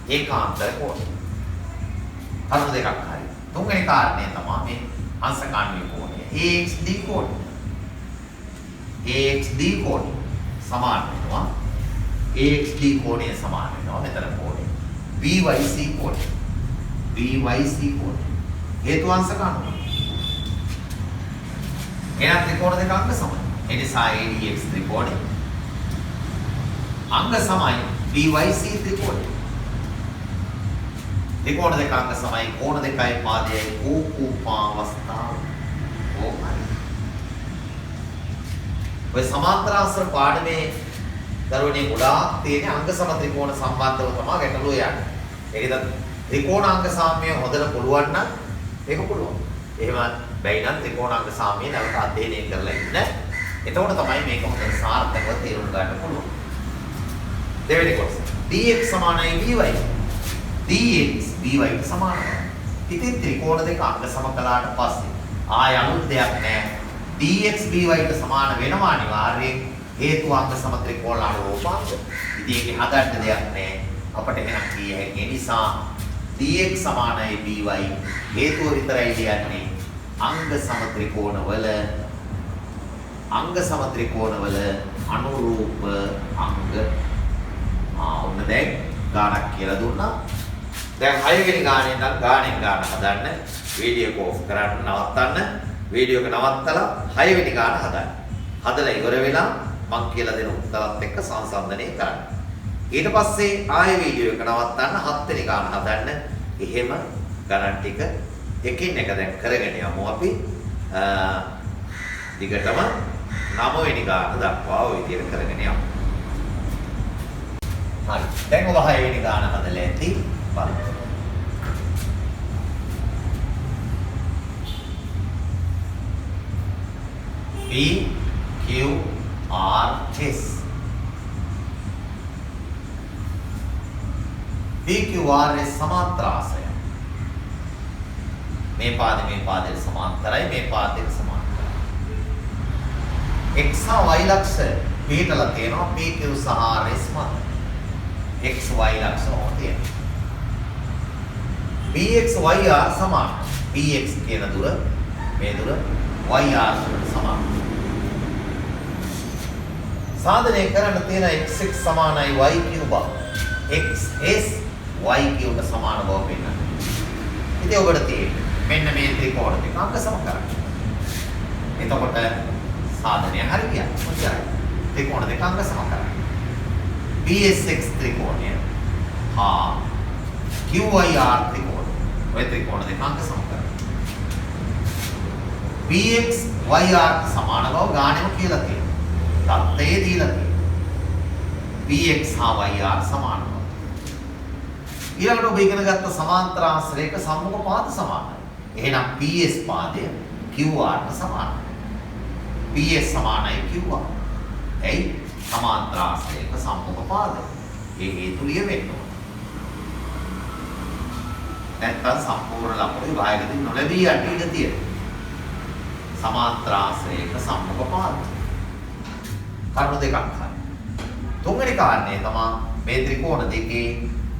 ඒකාන්තර කෝණ. කරුණු දෙකක් හරි. තුන්වෙනි කාරණය තමයි මේ අංශකාණ්ඩීය කෝණය. AXD කෝණය. AXD කෝණය සමාන වෙනවා. AXD කෝණය සමාන වෙනවා මෙතන කෝණය. BYC කෝණය. BYC කෝණය. හේතු අංශකාණ්ඩ. එහෙනම් ත්‍රිකෝණ දෙක අංග සමයි. ඒ නිසා ADX ත්‍රිකෝණය අංග සමයි BYC ත්‍රිකෝණය. ත්‍රිකෝණ දෙක අංග සමයි කෝණ දෙකයි පාදයයි කෝකූපාවස්ථාව. ඕකයි. ඔය සමාන්තරාශ්‍ර පාඩමේ දරුවනේ ගොඩාක් තියෙන අංග සම ත්‍රිකෝණ සම්බන්ධව තමයි ගැටලුව යන්නේ. ඒකද ත්‍රිකෝණාංග සාම්‍ය හොදලා පුළුවන් නම් ඒක පුළුවන්. එහෙම බැයි නම් ත්‍රිකෝණාංග සාම්‍ය නැවත අධ්‍යයනය කරලා ඉන්න. එතකොට තමයි මේක හොඳට සාර්ථකව තේරුම් ගන්න පුළුවන්. දෙවෙනි කොටස. dx සමානයි by. dx by ට සමානයි. ඉතින් ත්‍රිකෝණ දෙක අංග සම කළාට පස්සේ ආය අලුත් දෙයක් නැහැ. dx by ට සමාන වෙනවා අනිවාර්යයෙන් හේතුාංග සම ත්‍රිකෝණ අනුරූපාංග. ඉතින් ඒකේ හදන්න දෙයක් නැහැ. අපිට එහෙනම් කිය හැකි නිසා dx සමානයි by හේතුව විතරයි කියන්නේ අංග සම ත්‍රිකෝණවල අනුරූප අංග. ඔන්න දැන් ගානක් කියලා දුන්නා. දැන් 6 වෙනි ගානේ නම් ගානෙන් ගාන හදන්න වීඩියෝ එක ඔෆ් කරන්න නවත්තන්න. වීඩියෝ එක නවත්තලා 6 වෙනි ගාන හදන්න. හදලා ඉවර වෙලා මම කියලා දෙන උත්තරات එක්ක සංසන්දනය කරන්න. ඊට පස්සේ ආයෙ වීඩියෝ එක නවත්තන්න 7 වෙනි ගාන හදන්න. එහෙම ගණන් ටික එකින් එක දැන් කරගෙන යමු අපි. දිගටම 9 වෙනි ගාන දක්වා ඔය විදිහට කරගෙන යමු. හරි. දැන් ඔබ 6 වෙනි ගාන හදලා ඇති බලන්න. P Q R S P Q R S සමාන්තරාශ්‍රය. මේ පාදේ සමාන්තරයි මේ පාදේ සමාන්තරයි. x හා y ලක්ෂ පිටලා තියෙනවා P Q සහ R S මත. x y ලක්ෂ තියෙනවා. bx yr සමාන. bx කියන දුර මේ දුර yr සමාන. සාධනය කරන්න තියෙන x6 සමානයි y3 බව. xs y3 ට සමාන බව පෙන්නන්න. ඉතින් ඔබට තියෙන්නේ මෙන්න මේ ත්‍රිකෝණ දෙක අංග සම කරන්න. එතකොට සාධනය හරියට මොකක්ද? ත්‍රිකෝණ දෙක අංග සම කරන්න. bsx ත්‍රිකෝණය හා qyr ත්‍රිකෝණය. ඔය ත්‍රිකෝණ දෙක අංග සම කරන්න. bx yr සමාන බව ගානෙම කියලා තියෙනවා. තත්ත්වයේ දීලා තියෙනවා. bx හා yr සමාන බව. ඊළඟට ඔබ ඉගෙන ගත්ත සමාන්තරාශ්‍රයක සම්මුඛ පාද සමානයි. එහෙනම් PS පාදය QR ට සමානයි. PS සමානයි QR. එයි සමාන්තර ආශ්‍රයක සම්මුඛ පාදය. ඒ හේතු ලියවෙන්න ඕන. නැත්නම් සම්පූර්ණ ලකුණු විභාගයේදී නොලැබී යන්න ඉඩ තියෙනවා. සමාන්තර ආශ්‍රයක සම්මුඛ පාදය. කරුණු දෙකක් හරි. තුන්වෙනි කාරණේ තමයි මේ ත්‍රිකෝණ දෙකේ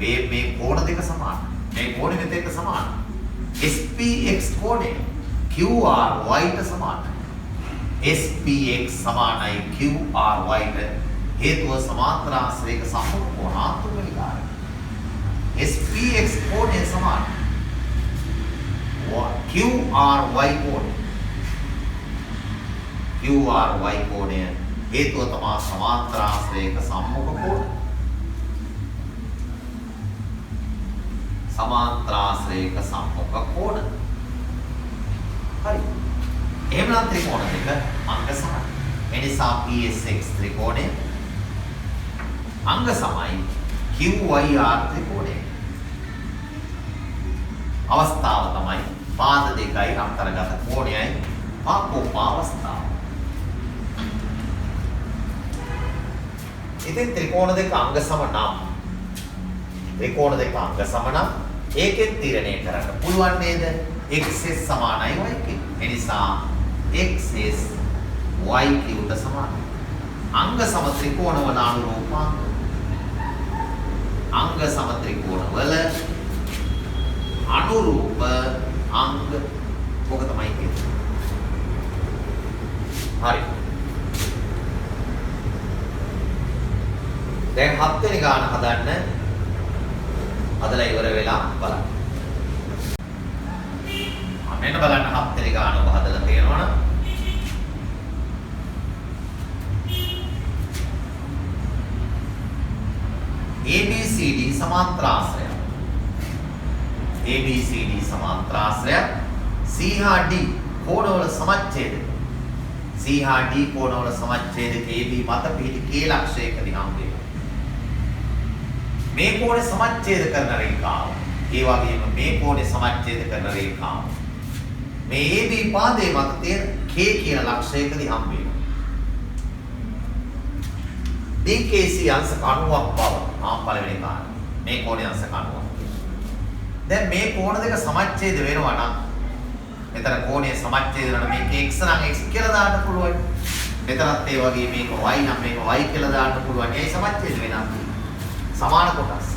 මේ කෝණ දෙක සමානයි. මේ කෝණෙ දෙක සමානයි. SPX කෝණය QRY ට සමානයි. SPX සමානයි QRY ට හේතුව සමාන්තර ආශ්‍රයක සම්මුඛ කෝණ තුන්වෙනි කාරණේ. SPX කෝණය සමානයි. QRY කෝණය. QRY කෝණය හේතුව තමයි සමාන්තර ආශ්‍රයක සම්මුඛ කෝණ. සමාන්තර ආශ්‍රයක සම්මුඛ කෝණ. හරි. එහෙමනම් ත්‍රිකෝණ දෙක අංග සමයි. ඒ නිසා PSX ත්‍රිකෝණය අංග සමයි QYR ත්‍රිකෝණය. අවස්ථාව තමයි පාද දෙකයි අන්තර්ගත කෝණයයි පාකෝප අවස්ථාව. ඉතින් ත්‍රිකෝණ දෙක අංග සම නම් ත්‍රිකෝණ දෙක අංග සම නම් ඒකෙන් තීරණය කරන්න පුළුවන් නේද? XS සමානයි YQ. ඒ නිසා XS YQ ට සමානයි. අංග සම ත්‍රිකෝණ වල අනුරූපාංග. අංග සම ත්‍රිකෝණ වල අනුරූප අංග ඔක තමයි කියන්නේ. හරි. දැන් 7 වෙනි ගාන හදන්න හදලා ඉවර වෙලා බලන්න. මෙන්න බලන්න 7 වෙනි ගාන ඔබ හදලා තියෙනවනම් ABCD සමාන්තරාශ්‍රය. ABCD සමාන්තරාශ්‍රය C හා D කෝණවල සමච්ඡේදය. C හා D කෝණවල සමච්ඡේදක AB මත පිහිටි K ලක්ෂයකදී හම් වෙනවා. මේ කෝණය සමච්ඡේද කරන රේඛාව. ඒ වගේම මේ කෝණය සමච්ඡේද කරන රේඛාව. මේ AB පාදයේ මත තියෙන K කියන ලක්ෂයකදී හම් වෙනවා. DKC අංශක 90ක් බව පළවෙනි කාරණා. මේ කෝණය අංශක 90ක්. දැන් මේ කෝණ දෙක සමච්ඡේද වෙනවා නම් මෙතන කෝණය සමච්ඡේද වෙනවා මේක x නම් x කියලා දාන්න පුළුවන්. මෙතනත් ඒ වගේ මේක y නම් මේක y කියලා දාන්න පුළුවන්. ඒ සමච්ඡේද වෙනවා. සමාන කොටස්.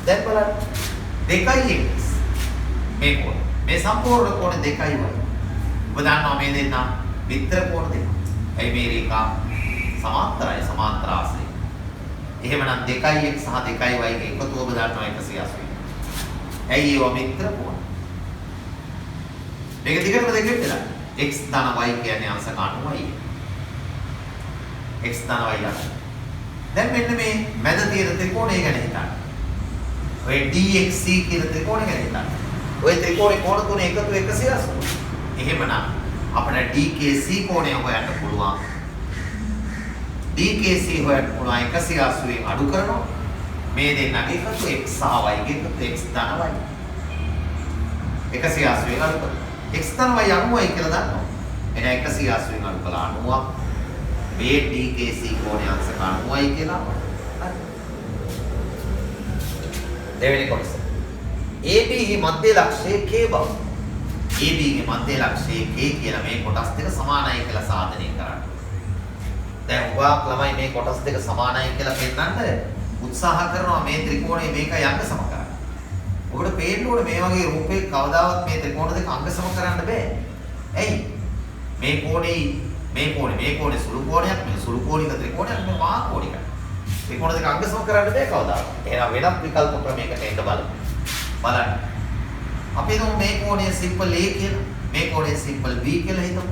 දැන් බලන්න 2x මේ කෝණ. මේ සම්පූර්ණ කෝණ 2y. ඔබ දන්නවා මේ දෙන්න විතර කෝණ දෙක. එයි මේ රේඛා සමාන්තරයි සමාන්තර ආශ්‍රය. එහෙමනම් 2x සහ 2y එකතුව ඔබ දන්නවා 180. ඇයි ඒවා මිත්‍ර කෝණ? මේක දිගටම දෙකෙත් වෙලා. x ධන y කියන්නේ අංශක 90යි. x ධන y ලා. දැන් මෙන්න මේ මැද තියෙන ත්‍රිකෝණය ගැන හිතන්න. ඔය DXC කියන ත්‍රිකෝණය ගැන හිතන්න. ඔය ත්‍රිකෝණේ කෝණ තුන එකතු 180. එහෙමනම් අපිට DKC කෝණය හොයන්න පුළුවන්. DKC හොයන්න පුළුවන් 180න් අඩු කරනවා. මේ දෙන්නගේ එකතු x සහ y ගේ එකතු x ධන y. 180න් අඩු කරනවා. x ධන y 90යි කියලා දන්නවා. එහෙනම් 180න් අඩු කළා 90ක්. මේ DKC කෝණය අංශක 90යි කියලා. හරි. දෙවෙනි කොටස. AB මධ්‍ය ලක්ෂයේ K බව. AB ගේ මධ්‍ය ලක්ෂයේ K කියලා මේ කොටස් දෙක සමානයි කියලා සාධනය කරන්න. දැන් උගාක් ළමයි මේ කොටස් දෙක සමානයි කියලා පෙන්නන්න උත්සාහ කරනවා මේ ත්‍රිකෝණය මේක යංග සම කරන්න. ඔබට පේන්න ඕනේ මේ වගේ රූපේ කවදාවත් මේ ත්‍රිකෝණ දෙක අංග සම කරන්න බෑ. ඇයි? මේ කෝණේ සුළු කෝණයක් මේ සුළු කෝණික ත්‍රිකෝණයක් මේ මහා කෝණික. ත්‍රිකෝණ දෙක අංග සම කරන්න බෑ කවදාවත්. එහෙනම් වෙනත් විකල්ප ක්‍රමයකට එන්න බලන්න. අපි හිතමු මේ කෝණය සිම්පල් A කියලා. මේ කෝණය සිම්පල් B කියලා හිතමු.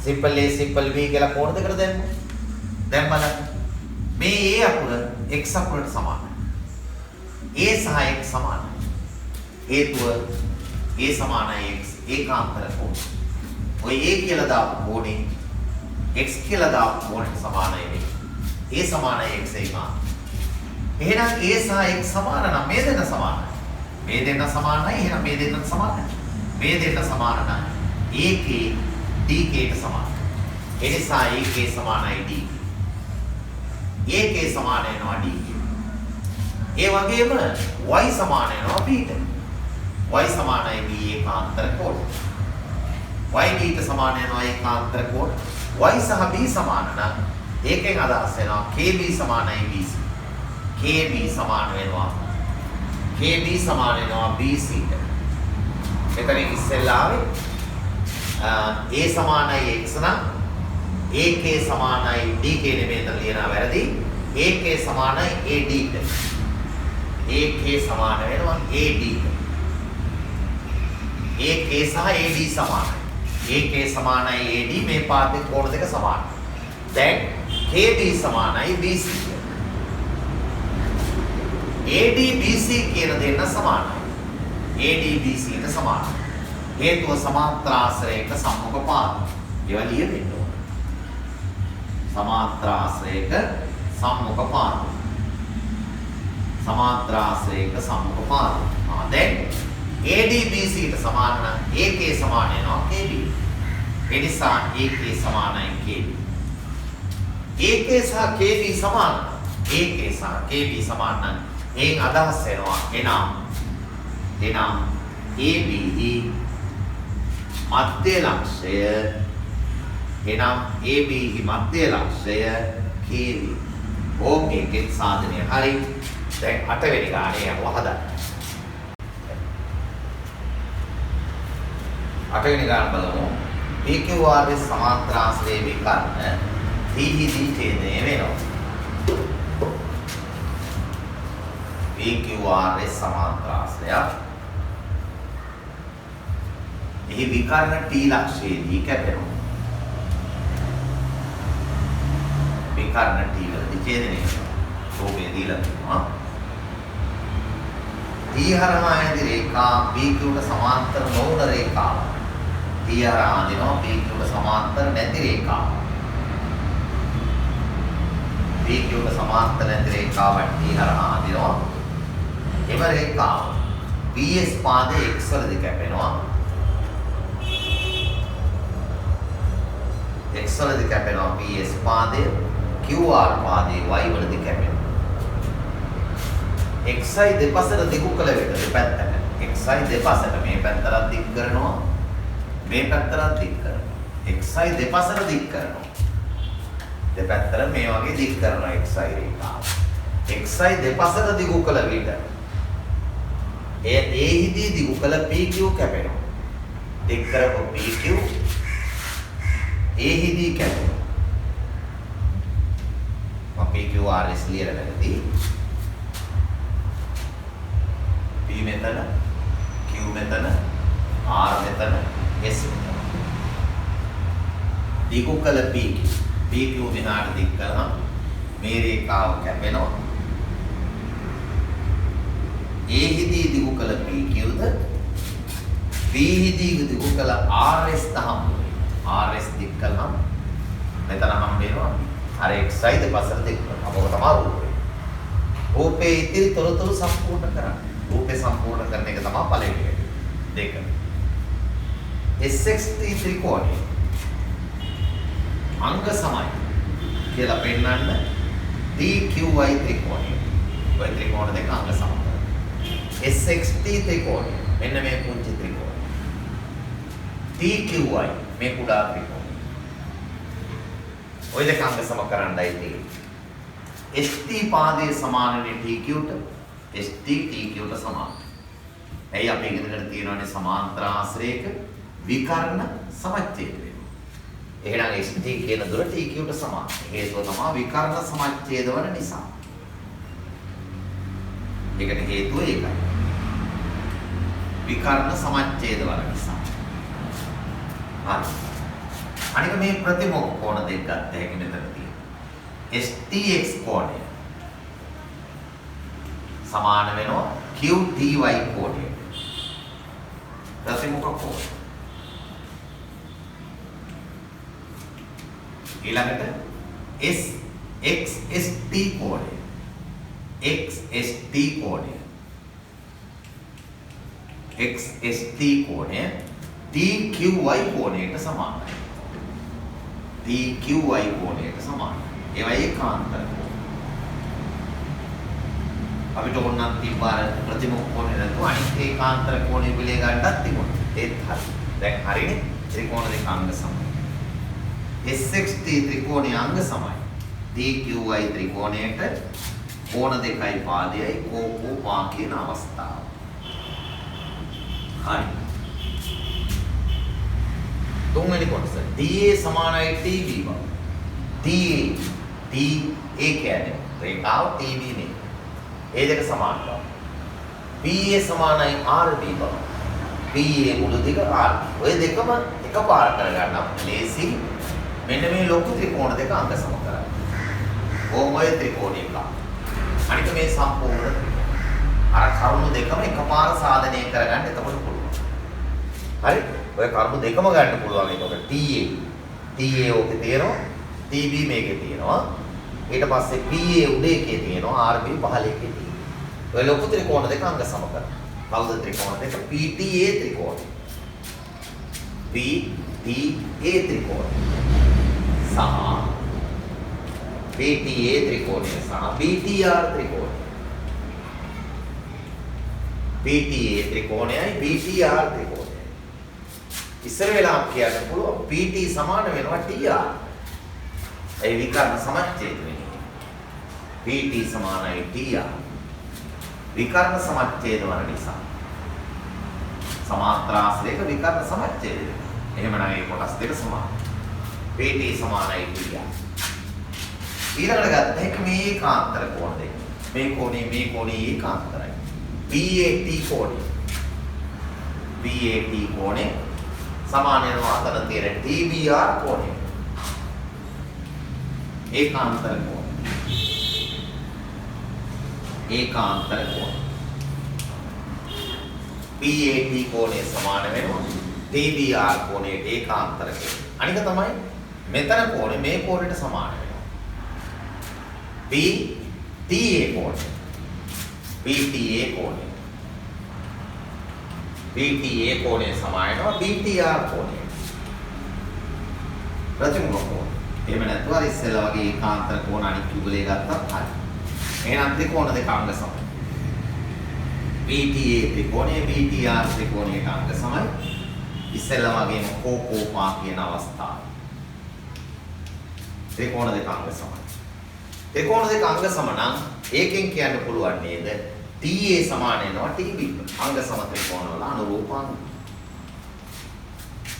සිම්පල් A සිම්පල් B කියලා කෝණ දෙකට දැම්මු. දැන් බලන්න. මේ A අකුර x අකුරට සමානයි. A සහ x සමානයි. හේතුව A සමානයි x ඒකාන්තර කෝණ. ඔය A කියලා දාපු කෝණේ x කියලා දාපු කෝණයට සමානයි මේ. A සමානයි x ඒකාන්ත. එහෙනම් A සහ x සමාන නම් මේ දෙක සමානයි. මේ දෙන්න සමාන නැහැ. එහෙනම් මේ දෙන්න සමාන නැහැ. මේ දෙන්න සමාන නම් AK DK ට සමාන. ඒ නිසා AK සමානයි DK. AK සමාන වෙනවා DK. ඒ වගේම y සමාන වෙනවා b ට. y සමානයි b ඒකාන්තර කෝණ. y b ට සමාන වෙනවා ඒකාන්තර කෝණ. y සහ b සමාන නම් ඒකෙන් අදහස් වෙනවා KB සමානයි BC. KB සමාන වෙනවා BC ට. එතනින් ඉස්සෙල්ලා ආවේ A සමානයි x නම් AK සමානයි DK නෙමෙයි එතන ලියනවා වැරදි. AK සමානයි AD ට. AK සමාන වෙනවා AD ට. AK සහ AD සමානයි. AK සමානයි AD මේ පාදේ කෝණ දෙක සමානයි. දැන් KB සමානයි BC. AD BC කියන දෙන්න සමානයි. AD BC ට සමානයි. හේතුව සමාන්තර ආශ්‍රයයක සම්මුඛ පාද. ඒවා ලියන්න ඕන. සමාන්තර ආශ්‍රයයක සම්මුඛ පාද. සමාන්තර ආශ්‍රයයක සම්මුඛ පාද. දැන් AD BC ට සමාන නම් AK සමාන වෙනවා KB. ඒ නිසා AK සමානයි KB. AK සහ KB සමාන. AK සහ KB සමාන නම් එයින් අදහස් වෙනවා එනම් ABE මධ්‍ය ලක්ෂය එනම් ABE මධ්‍ය ලක්ෂය KB. ඕකේ සාධනය හරි. දැන් 8 වෙනි ගානේ යනවා හදන්න. 8 වෙනි ගාන බලමු. PQRS සමාන්තර ආශ්‍රයේ විකර්ණ DED ඡේදය වෙනවා. PQRS සමාන්තර ආශ්‍රය එහි විකර්ණ T ලක්ෂයේදී කැපෙනවා. විකර්ණ T වලදී ඡේදනය රූපේ දීලා තියෙනවා. T හරහා ඇති රේඛා PQ ට සමාන්තර නොවන රේඛාව. T හරහා දිනවා PQ ට සමාන්තර නැති රේඛාව. PQ ට සමාන්තර නැති රේඛාව T හරහා දිනවා. එම රේඛාව PS පාදයේ x වලදී කැපෙනවා. x වලදී කැපෙනවා PS පාදය. QR පාදයේ y වලදී කැපෙනවා. xi දෙපසට දිගු කළ විට දෙපැත්තට xi දෙපසට මේ පැත්තට දික් කරනවා මේ පැත්තට දික් කරනවා xi දෙපසට දික් කරනවා දෙපැත්තට මේ වගේ දික් කරනවා xi රේඛාව xi දෙපසට දිගු කළ විට එහිදී දිගු කළ PQ කැපෙනවා දික් කරපු PQ එහිදී කැපෙනවා PQRS ලියලා නැති P මෙතන Q මෙතන R මෙතන S මෙතන දිගු කළ PQ මෙහාට දික් කළාම මේ රේඛාව කැපෙනවා A හිදී දිගු කළ PQද B හිදී දිගු කළ RS තහම RS දික් කළාම මෙතන හම් වෙනවා අර xi දෙපසට දික් කරනවා අපෝ තමයි රූපේ රූපේ ඉතිරි තොරතුරු සම්පූර්ණ කරන්නේ රූපේ සම්පූර්ණ කරන එක තමයි පළවෙනි එක. දෙක. SXT ත්‍රිකෝණය අංග සමයි කියලා පෙන්නන්න DQY ත්‍රිකෝණය. ඔය ත්‍රිකෝණ දෙක අංග සමයි. SXT ත්‍රිකෝණය මෙන්න මේ පුංචි ත්‍රිකෝණය. DQY මේ කුඩා ත්‍රිකෝණය. ඔය දෙක අංග සම කරන්නයි තියෙන්නේ. ST පාදයේ සමානනේ TQ ට ST TQ ට සමාන. එයි අපි ඉගෙනගෙන තියෙනවානේ සමාන්තර ආශ්‍රයක විකර්ණ සමච්ඡේද වෙනවා. එහෙනම් ST කියන දුර TQ ට සමාන. හේතුව තමයි විකර්ණ සමච්ඡේද වන නිසා. ඒකට හේතුව ඒකයි. විකර්ණ සමච්ඡේද වන නිසා. හරි. අනික මේ ප්‍රතිමුඛ කෝණ දෙක ගත්ත හැකි මෙතන තියෙනවා. STX කෝණය සමාන වෙනවා QTY කෝණය. ප්‍රතිමුඛ කෝණ. ඊළඟට XST කෝණය. XST කෝණය. XST කෝණය TQY කෝණයට සමානයි. TQY කෝණයට සමානයි. ඒවා ඒකාන්තර කෝණ. අපිට ඕනනම් තිබ්බාර ප්‍රතිමුඛ කෝණය නැතුව අනිත් ඒකාන්තර කෝණය පිළිය ගන්නත් තිබුණා. ඒත් හරි. දැන් හරිනේ. ත්‍රිකෝණ දෙක අංග සමයි. SXT ත්‍රිකෝණයේ අංග සමයි. TQY ත්‍රිකෝණයට කෝණ දෙකයි පාදයයි කෝපෝ පා කියන අවස්ථාව. හරි. තුන්වෙනි කොටස DA සමානයි TB බව. DA කියන්නේ රේඛාව TB නේ. ඒ දෙක සමාන බව. PA සමානයි RB බව. PA මුළු දිග RB. ඔය දෙකම එකපාර කරගන්න අපිට ලේසි. මෙන්න මේ ලොකු ත්‍රිකෝණ දෙක අංග සම කරගන්න. ඕමය ත්‍රිකෝණය එක. අනික මේ සම්පූර්ණ අර කරුණු දෙකම එකපාර සාධනය කරගන්න එතකොට පුළුවන්. හරි? ඔය කරුණු දෙකම ගන්න පුළුවන්. ඒකට TA ඔකේ තියෙනවා, TB මේකේ තියෙනවා. ඊට පස්සේ PA උඩ එකේ තියෙනවා, RB පහළ එකේ තියෙනවා. ඔය ලොකු ත්‍රිකෝණ දෙක අංග සම කරගන්න. කවුද ත්‍රිකෝණ දෙක? PTA ත්‍රිකෝණය. PTA ත්‍රිකෝණය. සහ PTA ත්‍රිකෝණය සහ BTR ත්‍රිකෝණය. PTA ත්‍රිකෝණයයි BTR ත්‍රිකෝණයයි. ඉස්සර වෙලා කියන්න පුළුවන් PT සමාන වෙනවා TR. ඒ විකර්ණ සමච්ඡේද වෙන්නේ. PT සමානයි TR. විකර්ණ සමච්ඡේද වන නිසා. සමාන්තරාශ්‍රයක විකර්ණ සමච්ඡේද වෙනවා. එහෙමනම් මේ කොටස් දෙක සමානයි. PT සමානයි TR. ඊළඟට ගත්ත එක මේ ඒකාන්තර කෝණ දෙක. මේ කෝණේ ඒකාන්තරයි. BAT කෝණය. BAT කෝණය සමාන වෙනවා අතර තියෙන TBR කෝණය. ඒකාන්තර කෝණ. ඒකාන්තර කෝණ. BAT කෝණය සමාන වෙනවා TBR කෝණයට ඒකාන්තර කෝණ. අනික තමයි මෙතන කෝණය මේ කෝණයට සමාන වෙනවා. BTA කෝණය. BTA කෝණය. BTA කෝණය සමාන වෙනවා BTR කෝණය. ප්‍රතිමුඛ කෝණ. එහෙම නැත්නම් අර ඉස්සෙල්ලා වගේ ඒකාන්තර කෝණ අනිත් යුගලයේ ගත්තත් හරි. එහෙනම් ත්‍රිකෝණ දෙක අංග සමයි. BTA ත්‍රිකෝණය BTR ත්‍රිකෝණයට අංග සමයි. ඉස්සෙල්ලා වගේම කෝපෝපා කියන අවස්ථාව. ත්‍රිකෝණ දෙක අංග සමයි. ත්‍රිකෝණ දෙක අංග සම නම් ඒකෙන් කියන්න පුළුවන් නේද? TA සමාන වෙනවා TB. අංග සම ත්‍රිකෝණ වල අනුරූපාංග.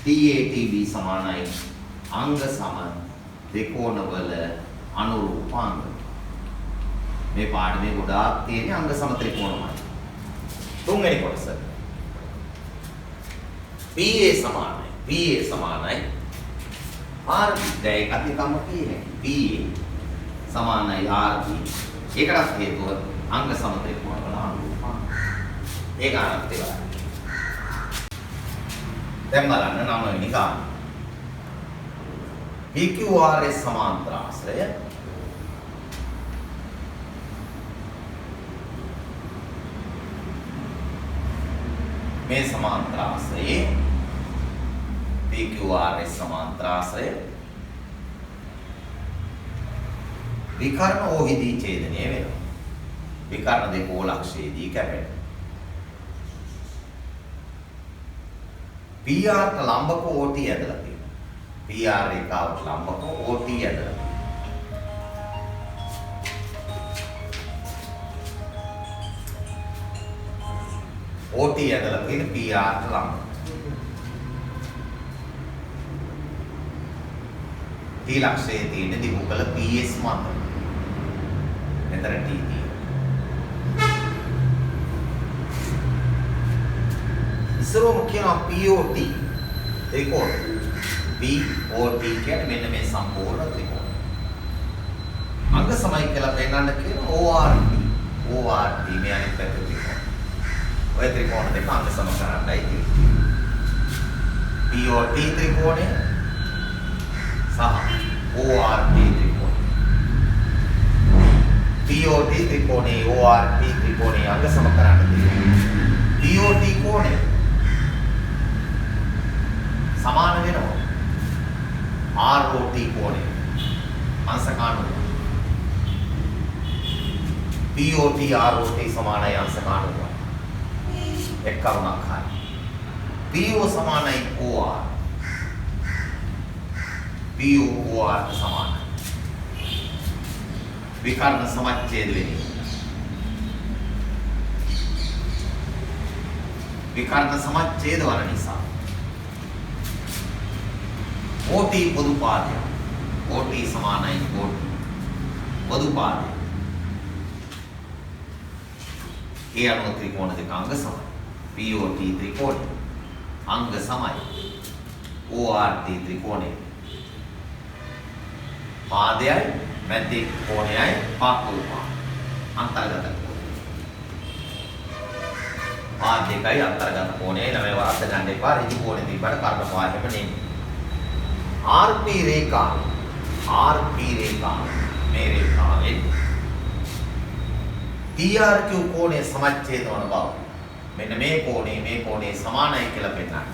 TA TB සමානයි අංග සම ත්‍රිකෝණ වල අනුරූපාංග. මේ පාඩමේ ගොඩාක් තියෙන අංග සම ත්‍රිකෝණමයි. තුන්වෙනි කොටස. PA සමානයි RB. දැන් අපි කම කියන්නේ PA සමානයි RB. ඒකටත් හේතුව අංග සම ත්‍රිකෝණ වල අනුරූපාංග. ඒක අනත් ඒවා. දැන් බලන්න 9 වෙනි ගාන. PQRS සමාන්තර ආශ්‍රය මේ සමාන්තර ආශ්‍රයේ PQRS සමාන්තර ආශ්‍රය විකර්ණ ඕහිදී ඡේදනය වෙනවා. විකර්ණ දෙක ඕලක්ෂයේදී කැපෙනවා. PR ට ලම්බක OT ඇදලා තියෙනවා. PR රේඛාවට ලම්බක OT ඇදලා තියෙනවා. OT ඇදලා තියෙන PR ට ලම්බක. T ලක්ෂයේ තියෙන දිගුකල PS මත. මෙතන T තියෙනවා. ඉස්සරෝම කියනවා POT ත්‍රිකෝණ. POT කියන්නේ මෙන්න මේ සම්පූර්ණ ත්‍රිකෝණ. අංග සමයි කියලා පෙන්නන්න කියන ORT. ORT මේ අනිත් පැත්ත ත්‍රිකෝණ. ඔය ත්‍රිකෝණ දෙක අංග සම කරන්නයි තියෙන්නේ. POT ත්‍රිකෝණය සහ ORT ත්‍රිකෝණය. POT ත්‍රිකෝණේ ORT ත්‍රිකෝණේ අංග සම කරන්න තියෙන්නේ. POT කෝණය සමාන වෙනවා ROT කෝණය අංශකාණුව POT ROT සමානයි අංශකාණුව එක් කරුණක් හරි PO සමානයි OR PO OR සමානයි විකර්ණ සමච්ඡේද වෙන්නේ විකර්ණ සමච්ඡේද වන නිසා OT පොදු පාදය OT සමානයි OT පොදු පාදය ඒ අනුව ත්‍රිකෝණ දෙක අංග සමයි POT ත්‍රිකෝණය අංග සමයි ORT ත්‍රිකෝණය පාදයයි මැද්දේ කෝණයයි පාපෝපා අන්තර්ගත පාද දෙකයි අන්තර්ගත කෝණයයි නම වරද්ද ගන්න එපා ඍජු කෝණය තිබ්බට කර්ණ පාදෙම නෙමෙයි RP රේඛාව මේ රේඛාවෙන් TRQ කෝණය සමච්ඡේද වන බව මෙන්න මේ කෝණේ සමානයි කියලා පෙන්නන්න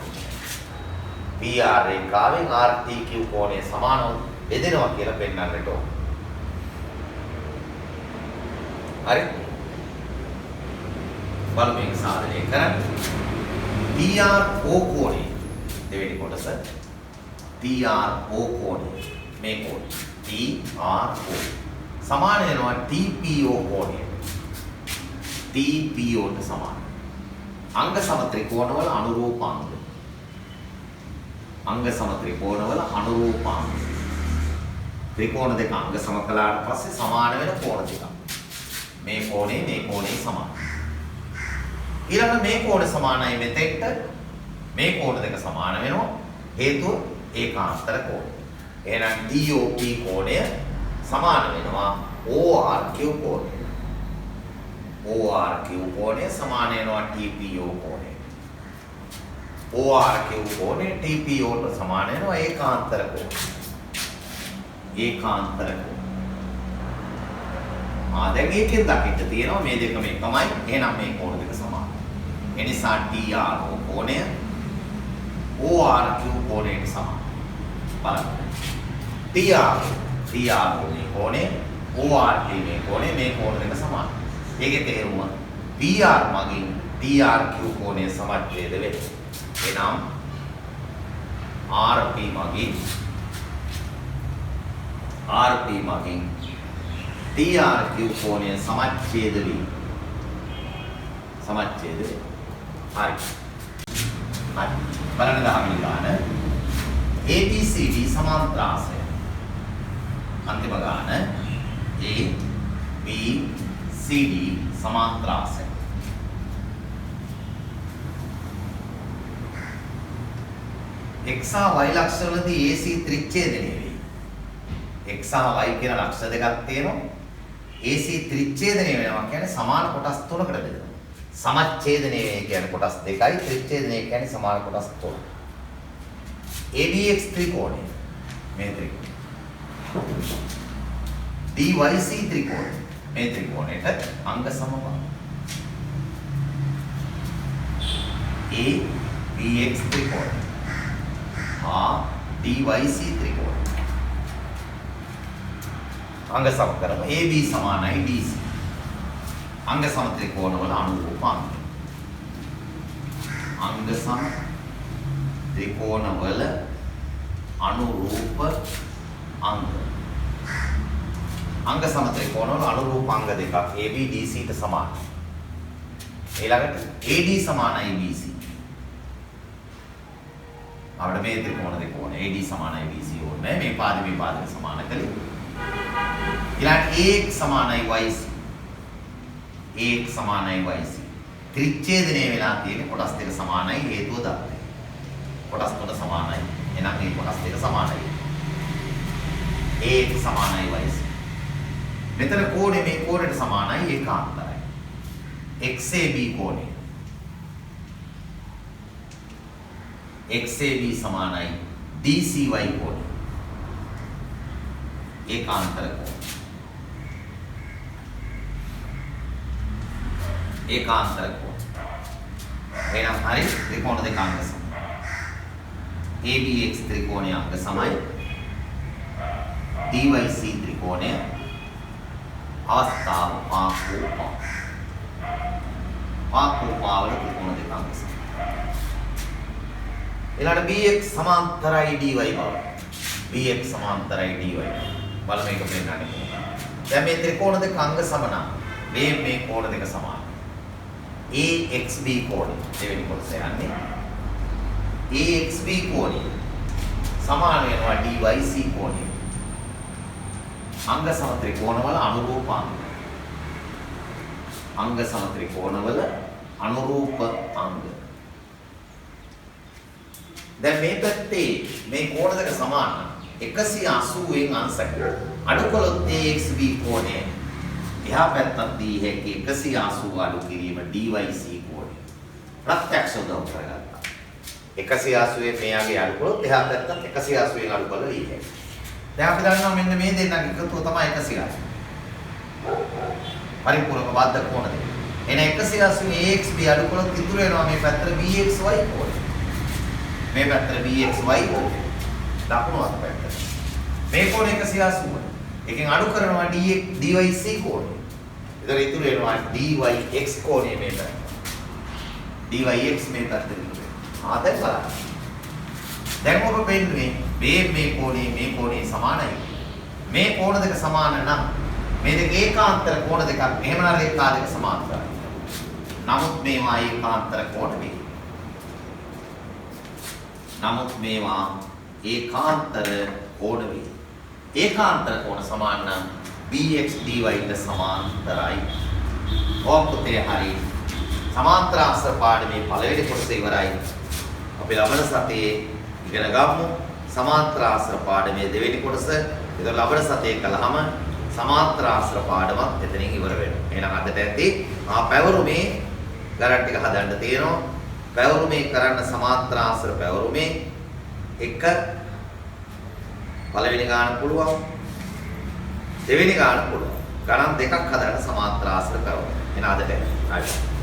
PR රේඛාවෙන් RTQ කෝණය සමානව බෙදෙනවා කියලා පෙන්නන්නට ඕන හරි බලමු මේක සාධනය කරන්න TRO කෝණය දෙවෙනි කොටස TRO කෝණය මේ කෝණය TRO සමාන වෙනවා TPO කෝණය TPO ට සමාන අංග සම ත්‍රිකෝණවල අනුරූපාංග ත්‍රිකෝණ දෙක අංග සම කළාට පස්සේ සමාන වෙන කෝණ දෙකක් මේ කෝණේ සමාන ඊළඟ මේ කෝණ සමානයි මෙතෙක්ට මේ කෝණ දෙක සමාන වෙනවා හේතුව ඒකාන්තර කෝණ එහෙනම් DOP කෝණය සමාන වෙනවා ORQ කෝණය ORQ කෝණය සමාන වෙනවා TPO කෝණය ORQ කෝණය TPO ට සමාන වෙනවා ඒකාන්තර කෝණය දැන් ඒකෙන් දකින්න තියෙනවා මේ දෙකම එකමයි එහෙනම් මේ කෝණ දෙක සමානයි ඒ නිසා TRO කෝණය ORQ කෝණයට සමානයි බලන්න TRO මේ කෝණය ORT මේ කෝණය මේ කෝණ දෙක සමානයි ඒකේ තේරුම PR මගින් TRQ කෝණය සමච්ඡේද වෙනවා එනම් RP මගින් TRQ කෝණය සමච්ඡේද වේ. හරි. බලන්න දහමින් ගාන ABCD සමාන්තරාසය. අන්තිම ගාන ABCD සමාන්තරාසය. x හා y ලක්ෂ වලදී AC ත්‍රිච්ඡේදනය වේ. x හා y කියන ලක්ෂ දෙකක් තියෙනවා. AC ත්‍රිච්ඡේදනය වෙනවා කියන්නේ සමාන කොටස් තුනකට බෙදෙනවා. සමච්ඡේදනය කියන්නේ කොටස් දෙකයි ත්‍රිච්ඡේදනය කියන්නේ සමාන කොටස් තුන. ADX ත්‍රිකෝණය මේ ත්‍රිකෝණය. DYC ත්‍රිකෝණය මේ ත්‍රිකෝණයට අංග සමබර. ABX ත්‍රිකෝණය DYC ත්‍රිකෝණ අංග සම කරමු AB සමානයි DC අංග සම ත්‍රිකෝණ වල අනුරූප අංග සම ත්‍රිකෝණ වල අනුරූප අංග සම ත්‍රිකෝණ වල අනුරූප අංග දෙකක් AB DC ට සමානයි ඊළඟට AD සමානයි BC අපිට මේ ත්‍රිකෝණ දෙක ඕනේ AD සමානයි BC ඕනේ මේ පාදක සමාන කළේ ඊළඟ AX සමානයි YC ත්‍රිච්ඡේදනය වෙලා තියෙන කොටස් දෙක සමානයි හේතුව දත්තේ කොටස් තුන සමානයි එහෙනම් මේ කොටස් දෙක සමානයි AX සමානයි YC මෙතන කෝණය මේ කෝණයට සමානයි ඒකාන්තරයි XAB කෝණය XAB සමානයි DCY කෝණය ඒකාන්තර කෝණ එහෙනම් හරි ත්‍රිකෝණ දෙක අංග සම ABX ත්‍රිකෝණය අංග සමයි DYC ත්‍රිකෝණය අවස්ථාව පාකෝපා. පාකෝපා වල ත්‍රිකෝණ දෙක අංග සමයි. ඊළඟට BX සමාන්තරයි DY බව. BX සමාන්තරයි DY. බලමු මේක පෙන්නන්නේ කොහොමද. දැන් මේ ත්‍රිකෝණ දෙක අංග සම නම් මේ කෝණ දෙක සමාන. AXB කෝණය දෙවෙනි කොටස යන්නේ. AXB කෝණය සමාන වෙනවා DYC කෝණය. අංග සම ත්‍රිකෝණවල අනුරූප අංග. අංග සම ත්‍රිකෝණවල අනුරූප අංග. දැන් මේ පැත්තේ මේ කෝණ දෙක සමාන 180 න් අංශක අඩු කළොත් AXB කෝණය එහා පැත්තත් දී හැකි 180 අඩු කිරීම DYC කෝණය ප්‍රත්‍යක්ෂ උදව් කරගත්තා. 180 මෙයාගේ අඩු කළොත් එහා පැත්තත් 180 න් අඩු කළා දී හැකි. දැන් අපි දන්නවා මෙන්න මේ දෙන්නගේ එකතුව තමයි 180. පරිපූර්ණ බද්ධ කෝණ දෙක. එන 180 AXB අඩු කළොත් ඉතුරු වෙනවා මේ පැත්තට BXY කෝණය. මේ පැත්තට BXY කෝණය. දකුණු අත පැත්තට. මේ කෝණ 180. එකෙන් අඩු කරනවා DYC කෝණය. ඒතර ඉතුරු වෙනවා DYX කෝණය මේ පැත්තට. DYX මේ පැත්තට ඉතුරු වෙනවා. දැන් බලන්න. දැන් ඔබ පෙන්නේ මේ කෝණේ සමානයි. මේ කෝණ දෙක සමාන නම් මේ දෙක ඒකාන්තර කෝණ දෙකක්. එහෙමනම් රේඛා දෙක සමාන්තරයි. නමුත් මේවා ඒකාන්තර කෝණ නෙවෙයි. නමුත් මේවා ඒකාන්තර කෝණ වේ. ඒකාන්තර කෝණ සමාන නම් BX DY ට සමාන්තරයි. ඕකතේ හරි සමාන්තර අස්ස පාඩමේ පළවෙනි කොටස ඉවරයි. අපි ලබන සතියේ ඉගෙන ගමු සමාන්තර ආශ්‍ර පාඩමේ දෙවෙනි කොටස. ඒක ලබන සතියේ කළාම සමාන්තර ආශ්‍ර පාඩමත් එතනින් ඉවර වෙනවා. එහෙනම් අදට ඇති පැවරුමේ ගණන් ටික හදන්න තියෙනවා. පැවරුමේ කරන්න සමාන්තර ආශ්‍ර පැවරුමේ එක පළවෙනි ගාන පුළුවන්. දෙවෙනි ගාන පුළුවන්. ගණන් දෙකක් හදන්න සමාන්තර ආශ්‍ර පැවරුම. එහෙනම් අදට හරි.